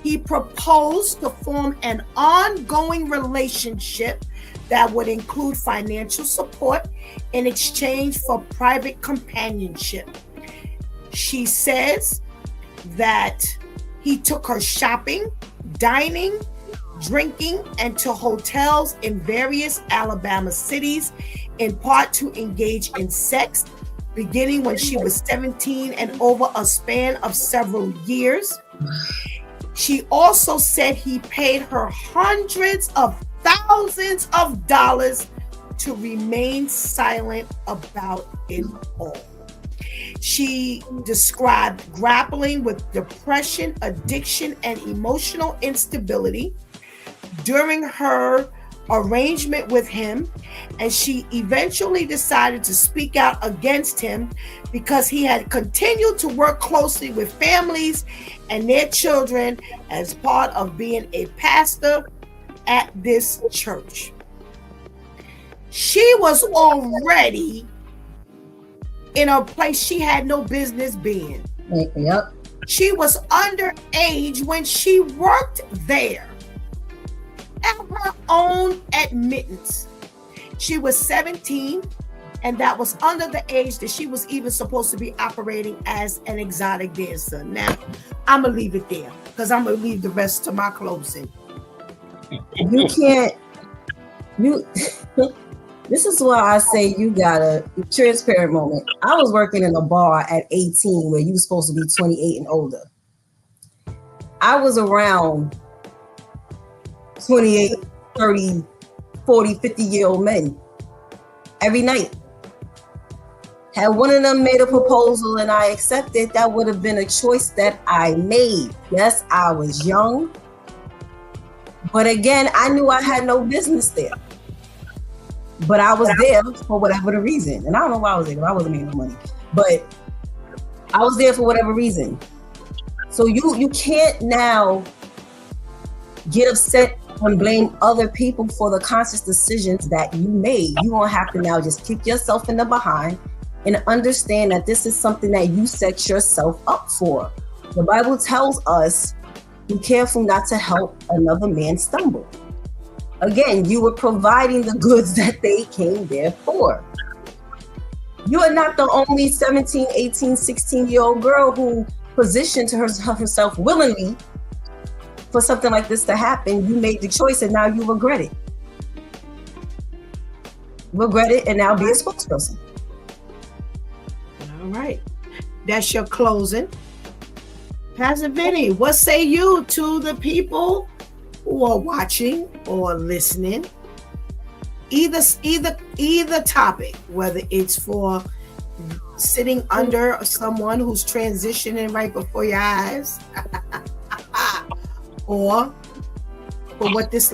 He proposed to form an ongoing relationship that would include financial support in exchange for private companionship. She says that he took her shopping, dining, drinking, and to hotels in various Alabama cities, in part to engage in sex, beginning when she was 17 and over a span of several years. She also said he paid her hundreds of thousands of dollars to remain silent about it all. She described grappling with depression, addiction, and emotional instability during her arrangement with him, and she eventually decided to speak out against him because he had continued to work closely with families and their children as part of being a pastor at this church. She was already in a place she had no business being. Yep. She was underage when she worked there. At her own admittance, she was 17, and that was under the age that she was even supposed to be operating as an exotic dancer. Now, I'm gonna leave it there because I'm gonna leave the rest to my closing. You can't. This is why I say you got a transparent moment. I was working in a bar at 18 where you were supposed to be 28 and older. I was around 28, 30, 40, 50-year-old men every night. Had one of them made a proposal and I accepted, that would have been a choice that I made. Yes, I was young. But again, I knew I had no business there. But I was there for whatever the reason. And I don't know why I was there, because I wasn't making no money. But I was there for whatever reason. So you can't now get upset and blame other people for the conscious decisions that you made. You won't have to now just kick yourself in the behind and understand that this is something that you set yourself up for. The Bible tells us, be careful not to help another man stumble. Again, you were providing the goods that they came there for. You are not the only 17, 18, 16-year-old girl who positioned herself willingly for something like this to happen. You made the choice and now you regret it. Regret it and now be a spokesperson. All right. That's your closing. Pastor Vinny, what say you to the people who are watching or listening? Either topic, whether it's for sitting under someone who's transitioning right before your eyes, or for what this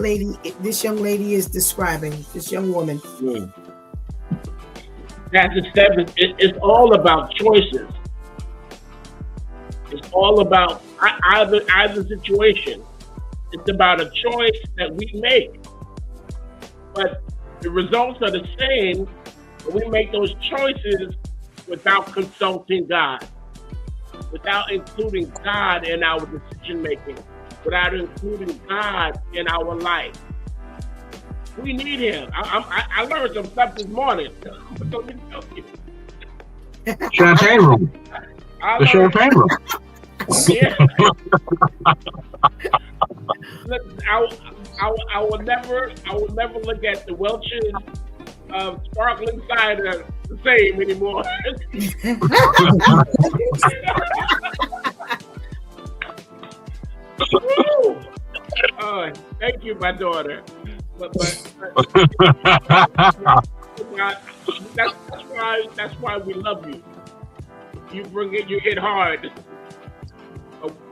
young lady is describing, this young woman. Pastor Steph, it's all about choices. It's all about either situation. It's about a choice that we make. But the results are the same, but we make those choices without consulting God, without including God in our decision making, without including God in our life. We need Him. I learned some stuff this morning. Let me tell you. Champagne room. The champagne room. Yeah. Listen, I will never look at the Welch's sparkling cider the same anymore. Thank you, my daughter. But that's why we love you. You bring it, you hit hard.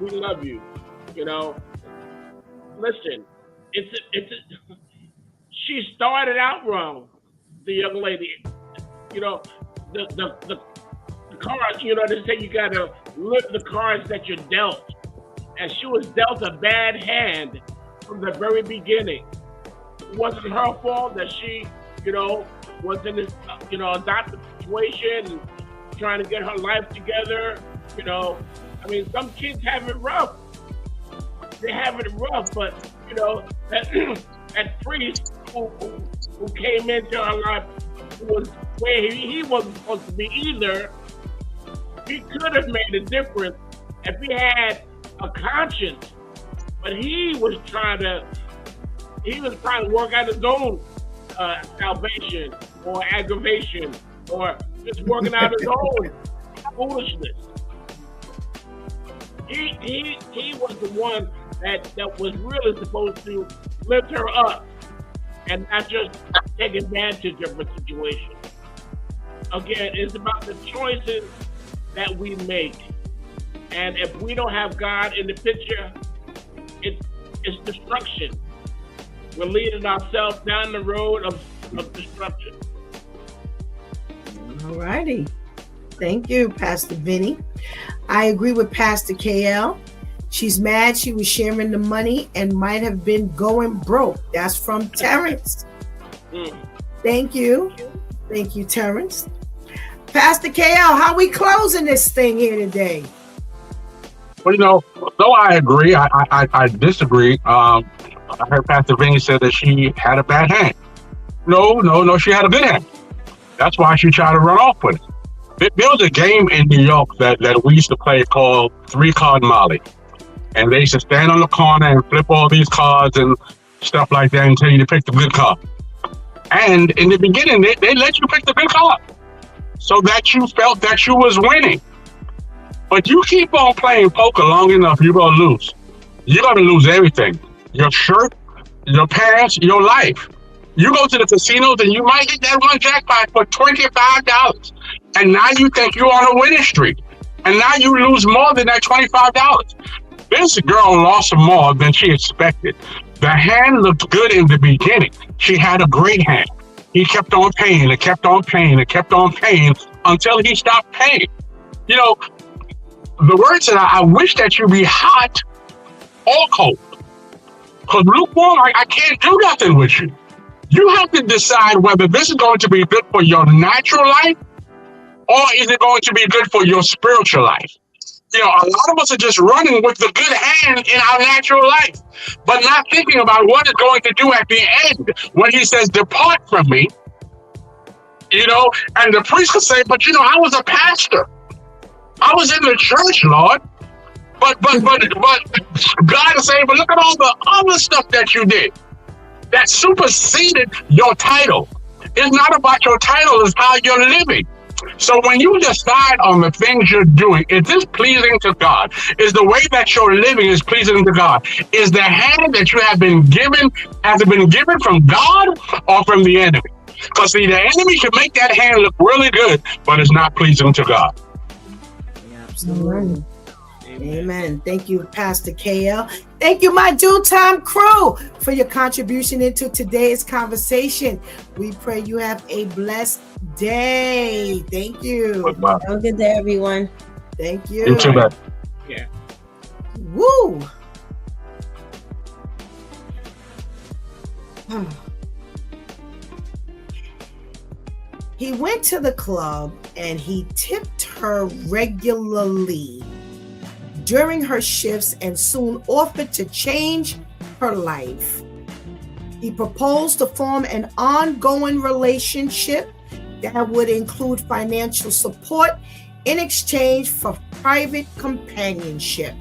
We love you. You know. Listen, she started out wrong. The young lady, you know, the cards. You know, they say you gotta live the cards that you're dealt, and she was dealt a bad hand from the very beginning. It wasn't her fault that she, you know, was in this, you know, adopted situation and trying to get her life together. You know, I mean, some kids have it rough. They have it rough, but you know that priest who came into her life was where he wasn't supposed to be either. He could have made a difference if he had a conscience, but he was trying to work out his own salvation or aggravation, or just working out his own foolishness. He was the one that was really supposed to lift her up and not just take advantage of her situation. Again, it's about the choices that we make. And if we don't have God in the picture, it's destruction. We're leading ourselves down the road of destruction. All righty. Thank you, Pastor Vinny. I agree with Pastor KL. She's mad she was sharing the money and might have been going broke. That's from Terrence. Thank you. Thank you, Terrence. Pastor KL, how we closing this thing here today? Well, you know, though I agree, I disagree. I heard Pastor Vinny said that she had a bad hand. No, she had a good hand. That's why she tried to run off with it. There was a game in New York that we used to play called 3-Card Molly. And they used to stand on the corner and flip all these cards and stuff like that until you pick the good card. And in the beginning, they let you pick the good card so that you felt that you was winning. But you keep on playing poker long enough, you're going to lose. You're going to lose everything. Your shirt, your pants, your life. You go to the casinos and you might hit that one jackpot for $25. And now you think you're on a winning streak. And now you lose more than that $25. This girl lost more than she expected. The hand looked good in the beginning. She had a great hand. He kept on paying and kept on paying and kept on paying until he stopped paying. You know, the word said, I wish that you be hot or cold. Because lukewarm, I can't do nothing with you. You have to decide whether this is going to be good for your natural life or is it going to be good for your spiritual life. You know, a lot of us are just running with the good hand in our natural life, but not thinking about what it's going to do at the end when he says, depart from me. You know, and the priest could say, but you know, I was a pastor. I was in the church, Lord. But God is saying, but look at all the other stuff that you did that superseded your title. It's not about your title, it's how you're living. So when you decide on the things you're doing, is this pleasing to God? Is the way that you're living is pleasing to God? Is the hand that you have been given, has it been given from God or from the enemy? Because see, the enemy can make that hand look really good, but it's not pleasing to God. Absolutely. Amen. Thank you, Pastor KL. Thank you, my Due Time crew, for your contribution into today's conversation. We pray you have a blessed day. Thank you. Goodbye. Have a good day, everyone. Thank you. You too, man. Yeah. Woo. He went to the club and he tipped her regularly during her shifts and soon offered to change her life. He proposed to form an ongoing relationship that would include financial support in exchange for private companionship.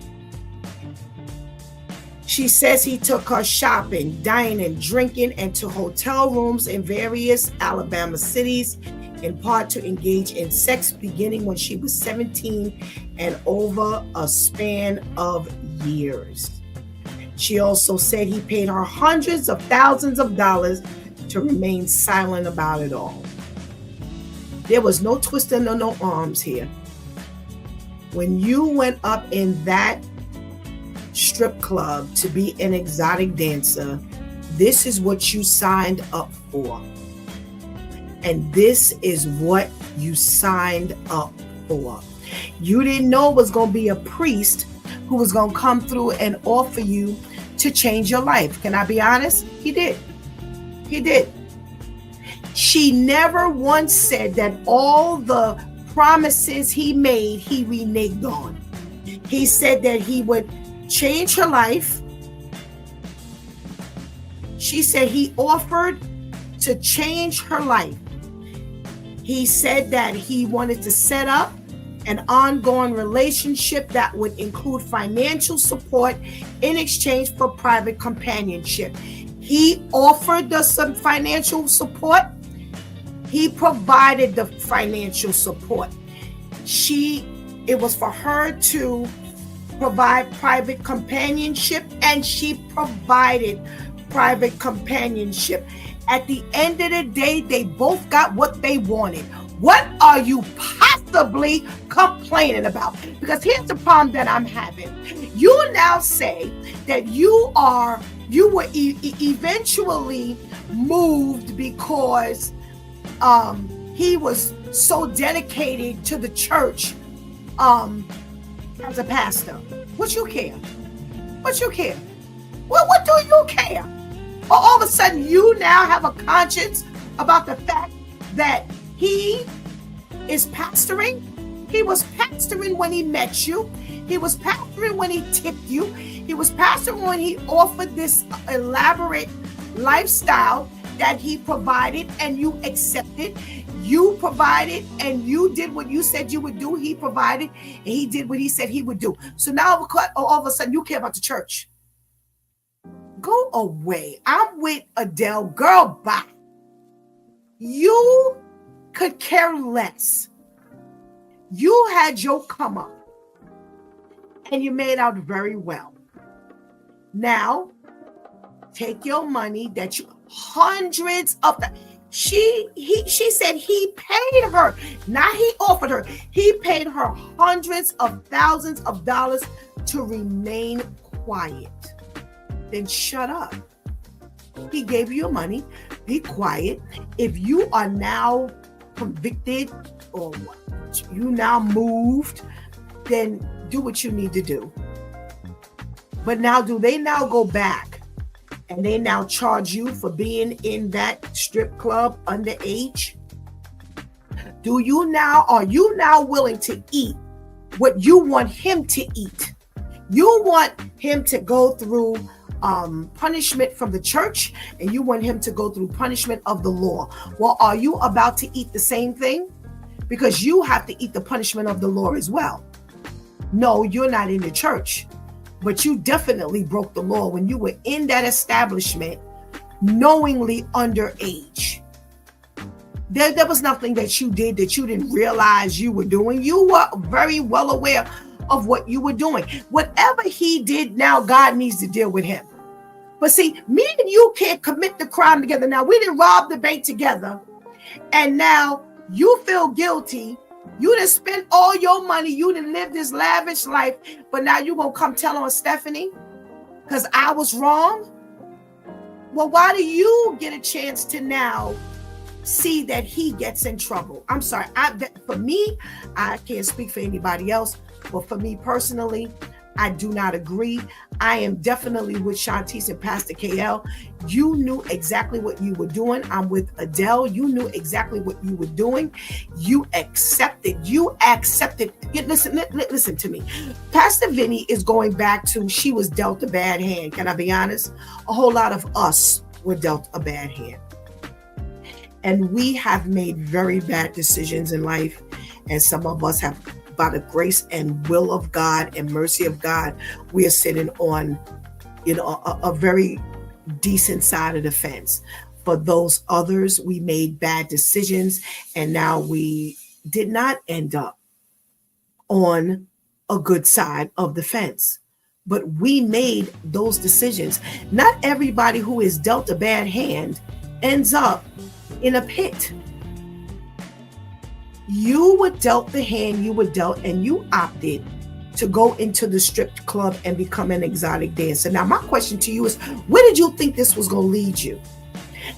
She says he took her shopping, dining, drinking, and to hotel rooms in various Alabama cities, in part to engage in sex beginning when she was 17 and over a span of years. She also said he paid her hundreds of thousands of dollars to remain silent about it all. There was no twisting or no arms here. When you went up in that strip club to be an exotic dancer, this is what you signed up for. And this is what you signed up for. You didn't know it was going to be a priest who was going to come through and offer you to change your life. Can I be honest? He did. He did. She never once said that all the promises he made, he reneged on. He said that he would change her life. She said he offered to change her life. He said that he wanted to set up an ongoing relationship that would include financial support in exchange for private companionship. He offered us some financial support. He provided the financial support. It was for her to provide private companionship, and she provided private companionship. At the end of the day, they both got what they wanted. What are you possibly complaining about? Because here's the problem that I'm having. You now say that you were eventually moved because he was so dedicated to the church as a pastor. What you care? What you care? What do you care? Or all of a sudden you now have a conscience about the fact that he is pastoring? He was pastoring when he met you. He was pastoring when he tipped you. He was pastoring when he offered this elaborate lifestyle that he provided and you accepted. You provided and you did what you said you would do. He provided and he did what he said he would do. So now all of a sudden you care about the church. Go away. I'm with Adele. Girl, bye. You could care less. You had your come up and you made out very well. Now, take your money that you hundreds of the she said he paid her, not he offered her. He paid her hundreds of thousands of dollars to remain quiet. Then shut up. He gave you your money. Be quiet. If you are now convicted or you now moved, then do what you need to do. But now, do they now go back and they now charge you for being in that strip club underage? Are you now willing to eat what you want him to eat? You want him to go through punishment from the church, and you want him to go through punishment of the law. Well, are you about to eat the same thing? Because you have to eat the punishment of the law as well. No, you're not in the church, but you definitely broke the law when you were in that establishment knowingly underage. There was nothing that you did that you didn't realize you were doing. You were very well aware of what you were doing. Whatever he did now, God needs to deal with him. But see, me and you can't commit the crime together. Now, we didn't rob the bank together. And now you feel guilty. You didn't spend all your money. You didn't live this lavish life. But now you're going to come tell on Stephanie because I was wrong? Well, why do you get a chance to now see that he gets in trouble? I'm sorry. For me, I can't speak for anybody else. But for me personally, I do not agree. I am definitely with Shantice and Pastor KL. You knew exactly what you were doing. I'm with Adele. You knew exactly what you were doing. You accepted. Listen to me. Pastor Vinny is going back to she was dealt a bad hand. Can I be honest? A whole lot of us were dealt a bad hand. And we have made very bad decisions in life. And some of us have, by the grace and will of God and mercy of God, we are sitting on, a very decent side of the fence. For those others, we made bad decisions, and now we did not end up on a good side of the fence. But we made those decisions. Not everybody who is dealt a bad hand ends up in a pit. You were dealt the hand you were dealt, and you opted to go into the strip club and become an exotic dancer. Now, my question to you is, where did you think this was going to lead you?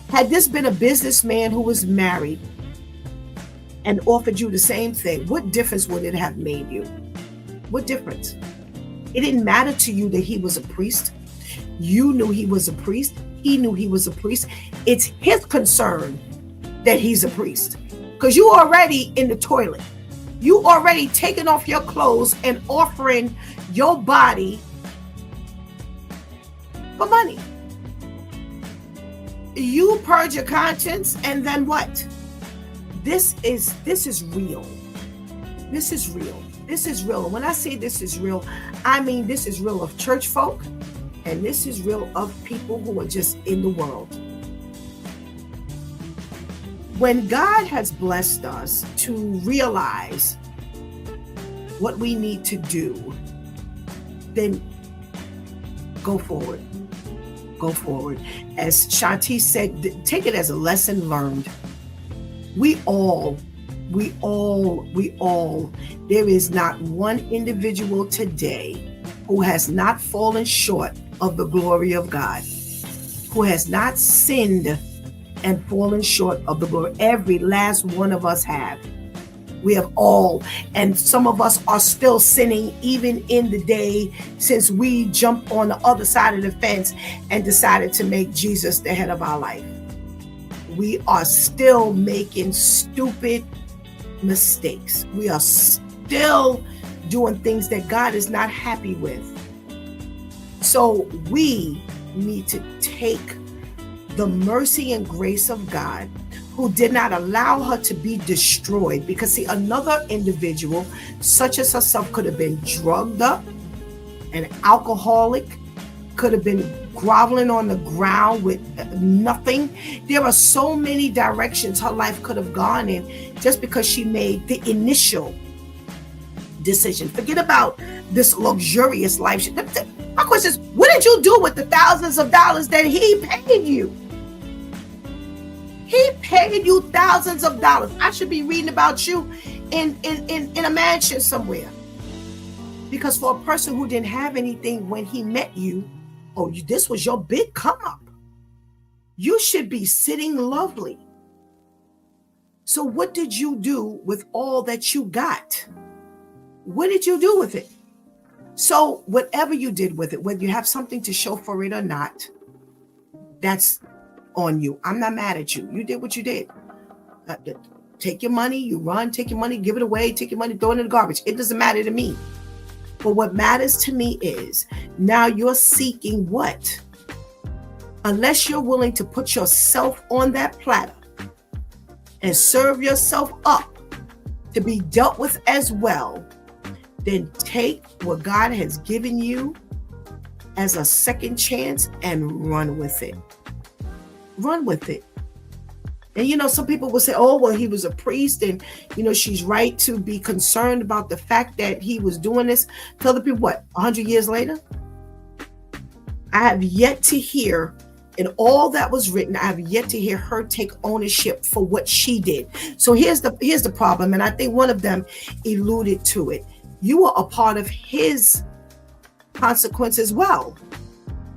Had this been a businessman who was married and offered you the same thing, what difference would it have made you? What difference? It didn't matter to you that he was a priest. You knew he was a priest. He knew he was a priest. It's his concern that he's a priest. Because you already in the toilet. You already taking off your clothes and offering your body for money. You purge your conscience, and then what? This is real. This is real. This is real. And when I say this is real, I mean this is real of church folk, and this is real of people who are just in the world. When God has blessed us to realize what we need to do, then go forward. Go forward. As Shanti said, take it as a lesson learned. We all, there is not one individual today who has not fallen short of the glory of God, who has not sinned and fallen short of the glory. Every last one of us have. We have all, and some of us are still sinning even in the day since we jumped on the other side of the fence and decided to make Jesus the head of our life. We are still making stupid mistakes. We are still doing things that God is not happy with. So we need to take the mercy and grace of God, who did not allow her to be destroyed. Because see, another individual such as herself could have been drugged up, an alcoholic, could have been groveling on the ground with nothing. There are so many directions her life could have gone in just because she made the initial decision. Forget about this luxurious life. My question is, what did you do with the thousands of dollars that he paid you? He paid you thousands of dollars. I should be reading about you in a mansion somewhere. Because for a person who didn't have anything when he met you, this was your big come up. You should be sitting lovely. So what did you do with all that you got? What did you do with it? So whatever you did with it, whether you have something to show for it or not, that's on you. I'm not mad at you. You did what you did. Take your money, you run, take your money, give it away, take your money, throw it in the garbage. It doesn't matter to me. But what matters to me is now you're seeking what? Unless you're willing to put yourself on that platter and serve yourself up to be dealt with as well, then take what God has given you as a second chance and run with it. Run with it. And some people will say, he was a priest, and she's right to be concerned about the fact that he was doing this. Tell the people what, 100 years later? I have yet to hear, in all that was written, I have yet to hear her take ownership for what she did. So here's the problem, and I think one of them alluded to it. You are a part of his consequence as well.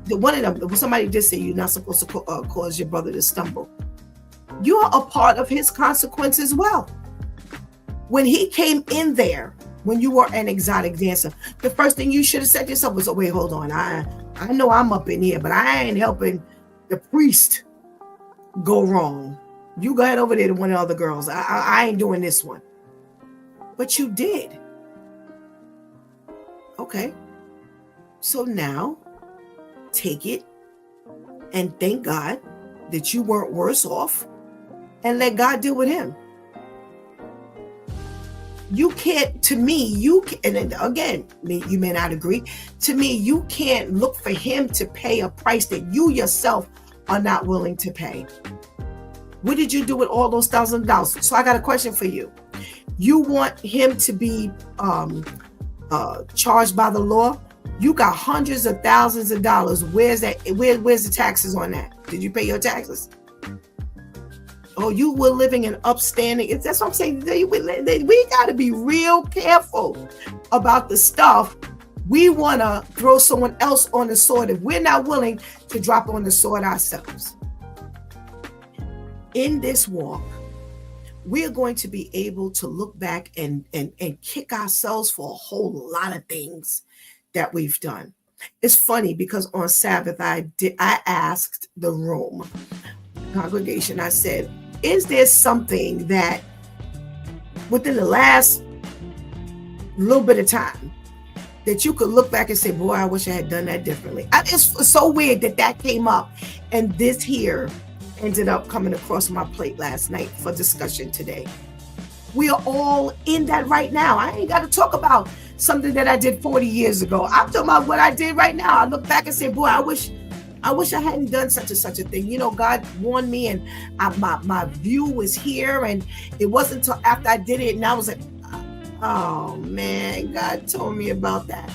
One of them, somebody did say you're not supposed to cause your brother to stumble. You are a part of his consequence as well. When he came in there, when you were an exotic dancer, the first thing you should have said to yourself was, oh, wait, hold on. I know I'm up in here, but I ain't helping the priest go wrong. You go ahead over there to one of the other girls. I ain't doing this one. But you did. Okay. So now, take it and thank God that you weren't worse off and let God deal with him. You can't, to me, you can, and again, you may not agree. To me, you can't look for him to pay a price that you yourself are not willing to pay. What did you do with all those $1,000? So I got a question for you. You want him to be charged by the law? You got hundreds of thousands of dollars. Where's that? Where's the taxes on that? Did you pay your taxes? Oh, you were living in upstanding. That's what I'm saying. We got to be real careful about the stuff we want to throw someone else on the sword if we're not willing to drop on the sword ourselves. In this walk, we're going to be able to look back and kick ourselves for a whole lot of things that we've done. It's funny because on Sabbath, I asked the room congregation, I said, is there something that within the last little bit of time that you could look back and say, boy, I wish I had done that differently? It's so weird that came up, and this here ended up coming across my plate last night for discussion today. We are all in that right now. I ain't got to talk about something that I did 40 years ago. I'm talking about what I did right now. I look back and say, boy, I wish I hadn't done such a thing. You know, God warned me, and my view was here, and it wasn't until after I did it, and I was like, oh man, God told me about that.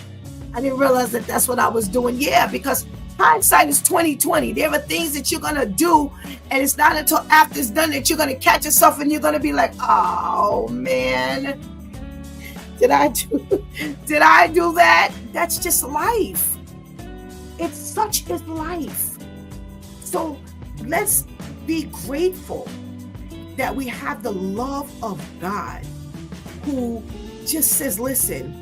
I didn't realize that that's what I was doing. Yeah, because hindsight is 20/20. There are things that you're gonna do, and it's not until after it's done that you're gonna catch yourself, and you're gonna be like, oh man, did I do that? That's just life. It's such is life. So let's be grateful that we have the love of God, who just says, listen,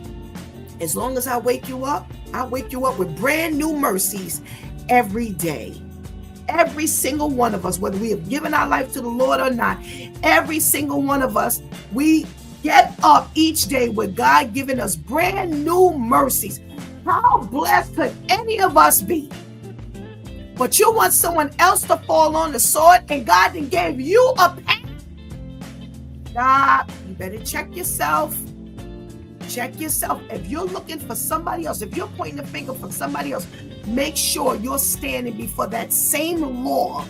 as long as I wake you up with brand new mercies every day. Every single one of us, whether we have given our life to the Lord or not, every single one of us, we get up each day with God giving us brand new mercies. How blessed could any of us be? But you want someone else to fall on the sword, and God then gave you a path. Stop. You better check yourself. Check yourself. If you're looking for somebody else, if you're pointing the finger for somebody else, make sure you're standing before that same law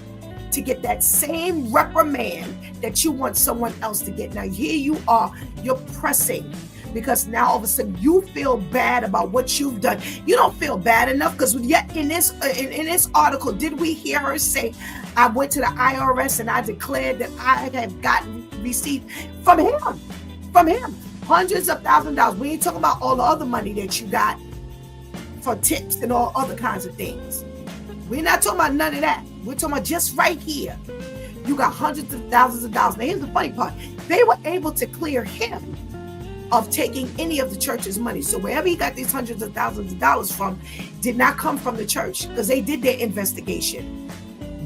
to get that same reprimand that you want someone else to get. Now here you are, you're pressing, because now all of a sudden you feel bad about what you've done. You don't feel bad enough, because yet in this article, did we hear her say, I went to the IRS and I declared that I have received from him hundreds of thousands of dollars. We ain't talking about all the other money that you got for tips and all other kinds of things. We're not talking about none of that. We're talking about just right here. You got hundreds of thousands of dollars. Now here's the funny part. They were able to clear him of taking any of the church's money. So wherever he got these hundreds of thousands of dollars from did not come from the church, because they did their investigation.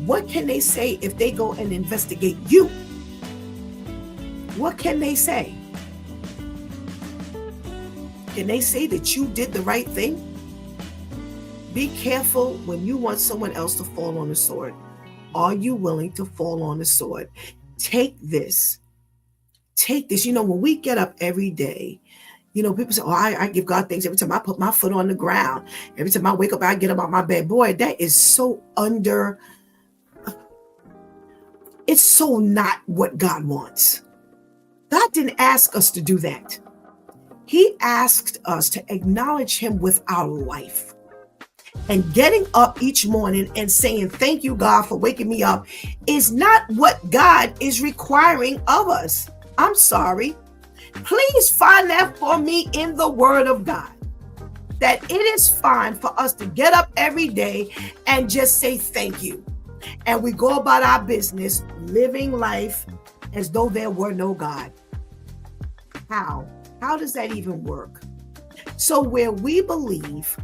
What can they say if they go and investigate you? What can they say? Can they say that you did the right thing? Be careful when you want someone else to fall on the sword. Are you willing to fall on the sword? Take this. You know, when we get up every day, you know, people say, oh, I give God thanks every time I put my foot on the ground. Every time I wake up, I get up out my bed. Boy, that is so it's so not what God wants. God didn't ask us to do that. He asked us to acknowledge him with our life. and getting up each morning and saying, thank you, God, for waking me up, is not what God is requiring of us. I'm sorry. Please find that for me in the Word of God, that it is fine for us to get up every day and just say thank you. And we go about our business living life as though there were no God. How? How does that even work? So where we believe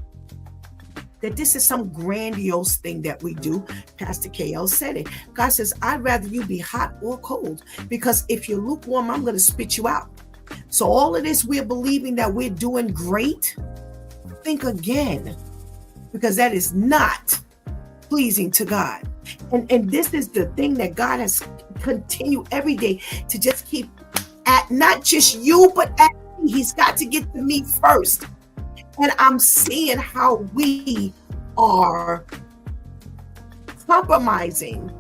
that this is some grandiose thing that we do, Pastor KL said it. God says, I'd rather you be hot or cold, because if you're lukewarm, I'm going to spit you out. So all of this, we're believing that we're doing great. Think again, because that is not pleasing to God. And this is the thing that God has continued every day to just keep at not just you, but at me. He's got to get to me first. And I'm seeing how we are compromising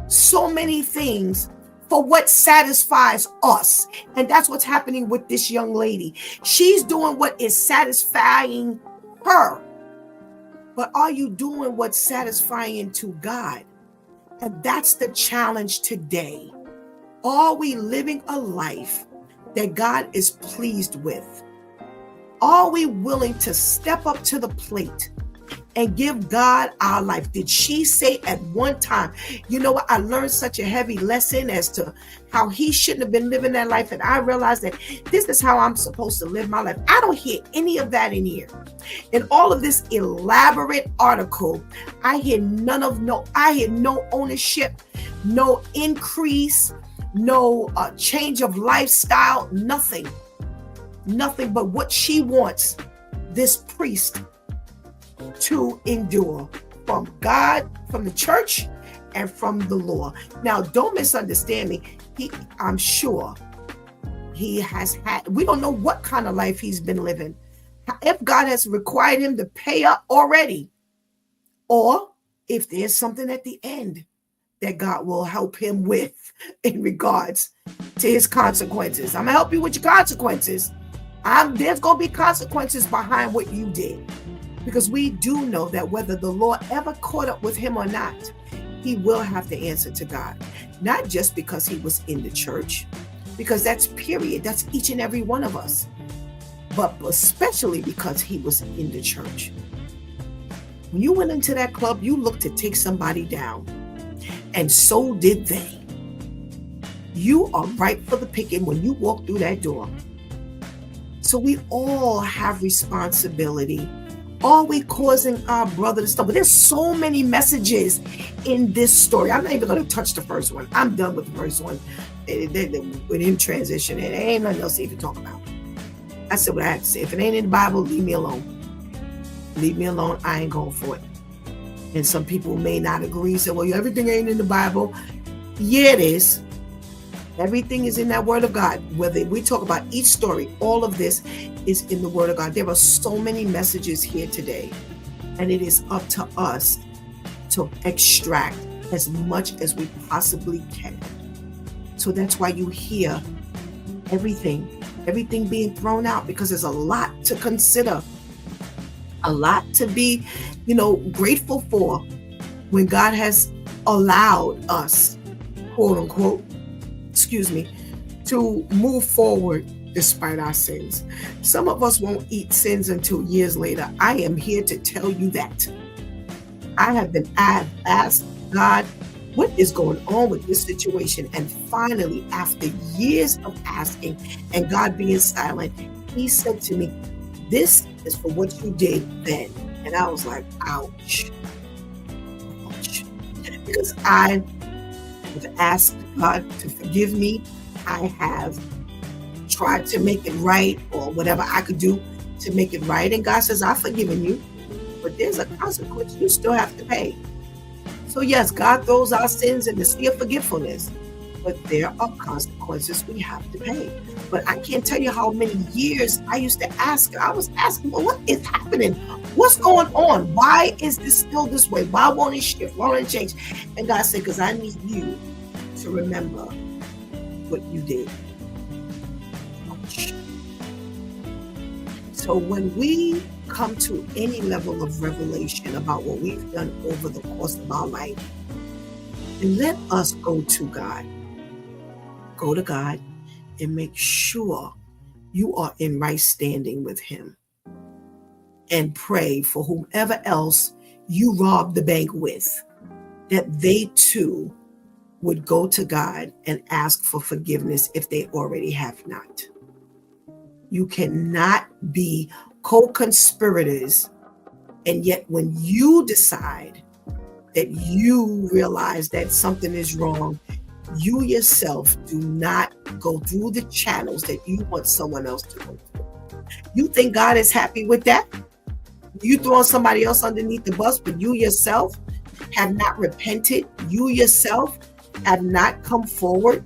so many things for what satisfies us. And that's what's happening with this young lady. She's doing what is satisfying her. But are you doing what's satisfying to God? And that's the challenge today. Are we living a life that God is pleased with? Are we willing to step up to the plate and give God our life? Did she say at one time, you know what, I learned such a heavy lesson as to how he shouldn't have been living that life, and I realized that this is how I'm supposed to live my life? I don't hear any of that in here. In all of this elaborate article, I hear no ownership, no increase, no change of lifestyle, nothing but what she wants this priest to endure from God, from the church, and from the law. Now, don't misunderstand me. I'm sure he has had, we don't know what kind of life he's been living. If God has required him to pay up already, or if there's something at the end that God will help him with in regards to his consequences. I'm going to help you with your consequences. There's going to be consequences behind what you did, because we do know that whether the Lord ever caught up with him or not, he will have to answer to God. Not just because he was in the church, because that's period. That's each and every one of us. But especially because he was in the church. When you went into that club, you looked to take somebody down. And so did they. You are ripe for the picking when you walk through that door. So we all have responsibility. Are we causing our brother to stumble? There's so many messages in this story. I'm not even going to touch the first one. I'm done with the first one. With him transitioning, there ain't nothing else to even talk about. I said what I had to say. If it ain't in the Bible, leave me alone. Leave me alone. I ain't going for it. And some people may not agree. Say, well, everything ain't in the Bible. Yeah, it is. Everything is in that Word of God. Whether we talk about each story, all of this is in the Word of God. There are so many messages here today, and it is up to us to extract as much as we possibly can. So that's why you hear everything being thrown out, because there's a lot to consider, a lot to be, grateful for when God has allowed us, quote unquote, to move forward despite our sins. Some of us won't eat sins until years later. I am here to tell you that. I've asked God, what is going on with this situation? And finally, after years of asking and God being silent, he said to me, this is for what you did then. And I was like, ouch. Ouch. Because I have asked God to forgive me. I have tried to make it right, or whatever I could do to make it right. And God says, I've forgiven you, but there's a consequence you still have to pay. So yes, God throws our sins in the sea of forgetfulness, but there are consequences we have to pay. But I can't tell you how many years I used to ask. I was asking, well, what is happening? What's going on? Why is this still this way? Why won't it shift? Why won't it change? And God said, because I need you to remember what you did. So when we come to any level of revelation about what we've done over the course of our life, then let us go to God. Go to God and make sure you are in right standing with him. And pray for whomever else you robbed the bank with, that they too would go to God and ask for forgiveness if they already have not. You cannot be co-conspirators, and yet when you decide that you realize that something is wrong, you yourself do not go through the channels that you want someone else to go through. You think God is happy with that? You throwing somebody else underneath the bus, but you yourself have not repented. You yourself have not come forward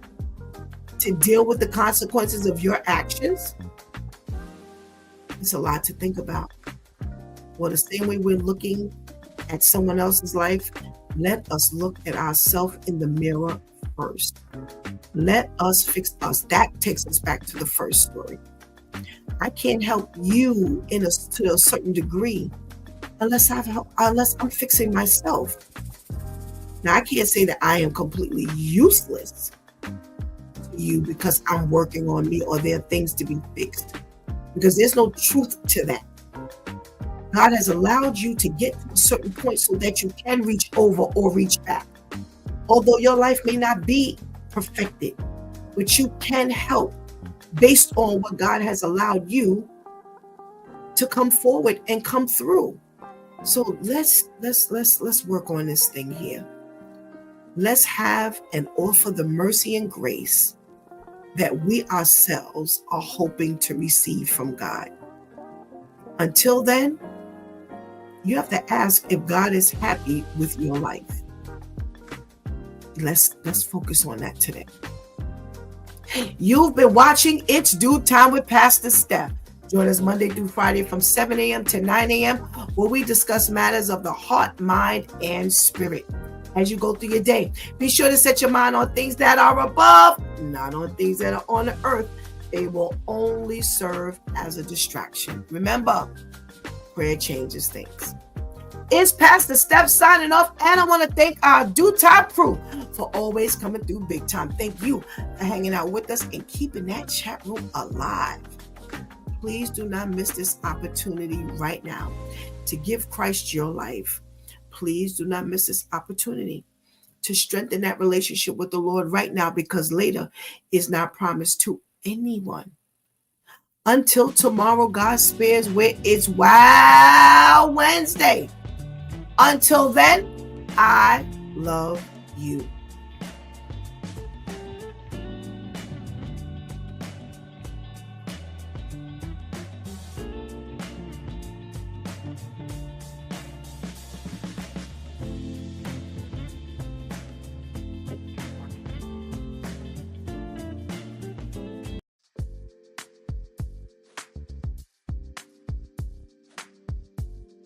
to deal with the consequences of your actions. It's a lot to think about. Well, the same way we're looking at someone else's life, let us look at ourselves in the mirror first. Let us fix us. That takes us back to the first story. I can't help you to a certain degree unless I'm fixing myself. Now, I can't say that I am completely useless to you because I'm working on me or there are things to be fixed, because there's no truth to that. God has allowed you to get to a certain point so that you can reach over or reach back. Although your life may not be perfected, but you can help based on what God has allowed you to come forward and come through. So let's work on this thing here. Let's have and offer the mercy and grace that we ourselves are hoping to receive from God. Until then, you have to ask if God is happy with your life. Let's focus on that today. You've been watching It's Due Time with Pastor Steph. Join us Monday through Friday from 7 a.m. to 9 a.m. where we discuss matters of the heart, mind, and spirit. As you go through your day, be sure to set your mind on things that are above, not on things that are on the earth. They will only serve as a distraction. Remember, prayer changes things. It's Pastor Steph signing off, and I want to thank our Due Time crew for always coming through big time. Thank you for hanging out with us and keeping that chat room alive. Please do not miss this opportunity right now to give Christ your life. Please do not miss this opportunity to strengthen that relationship with the Lord right now, because later is not promised to anyone. Until tomorrow, God spares, where it's Wow Wednesday. Until then, I love you.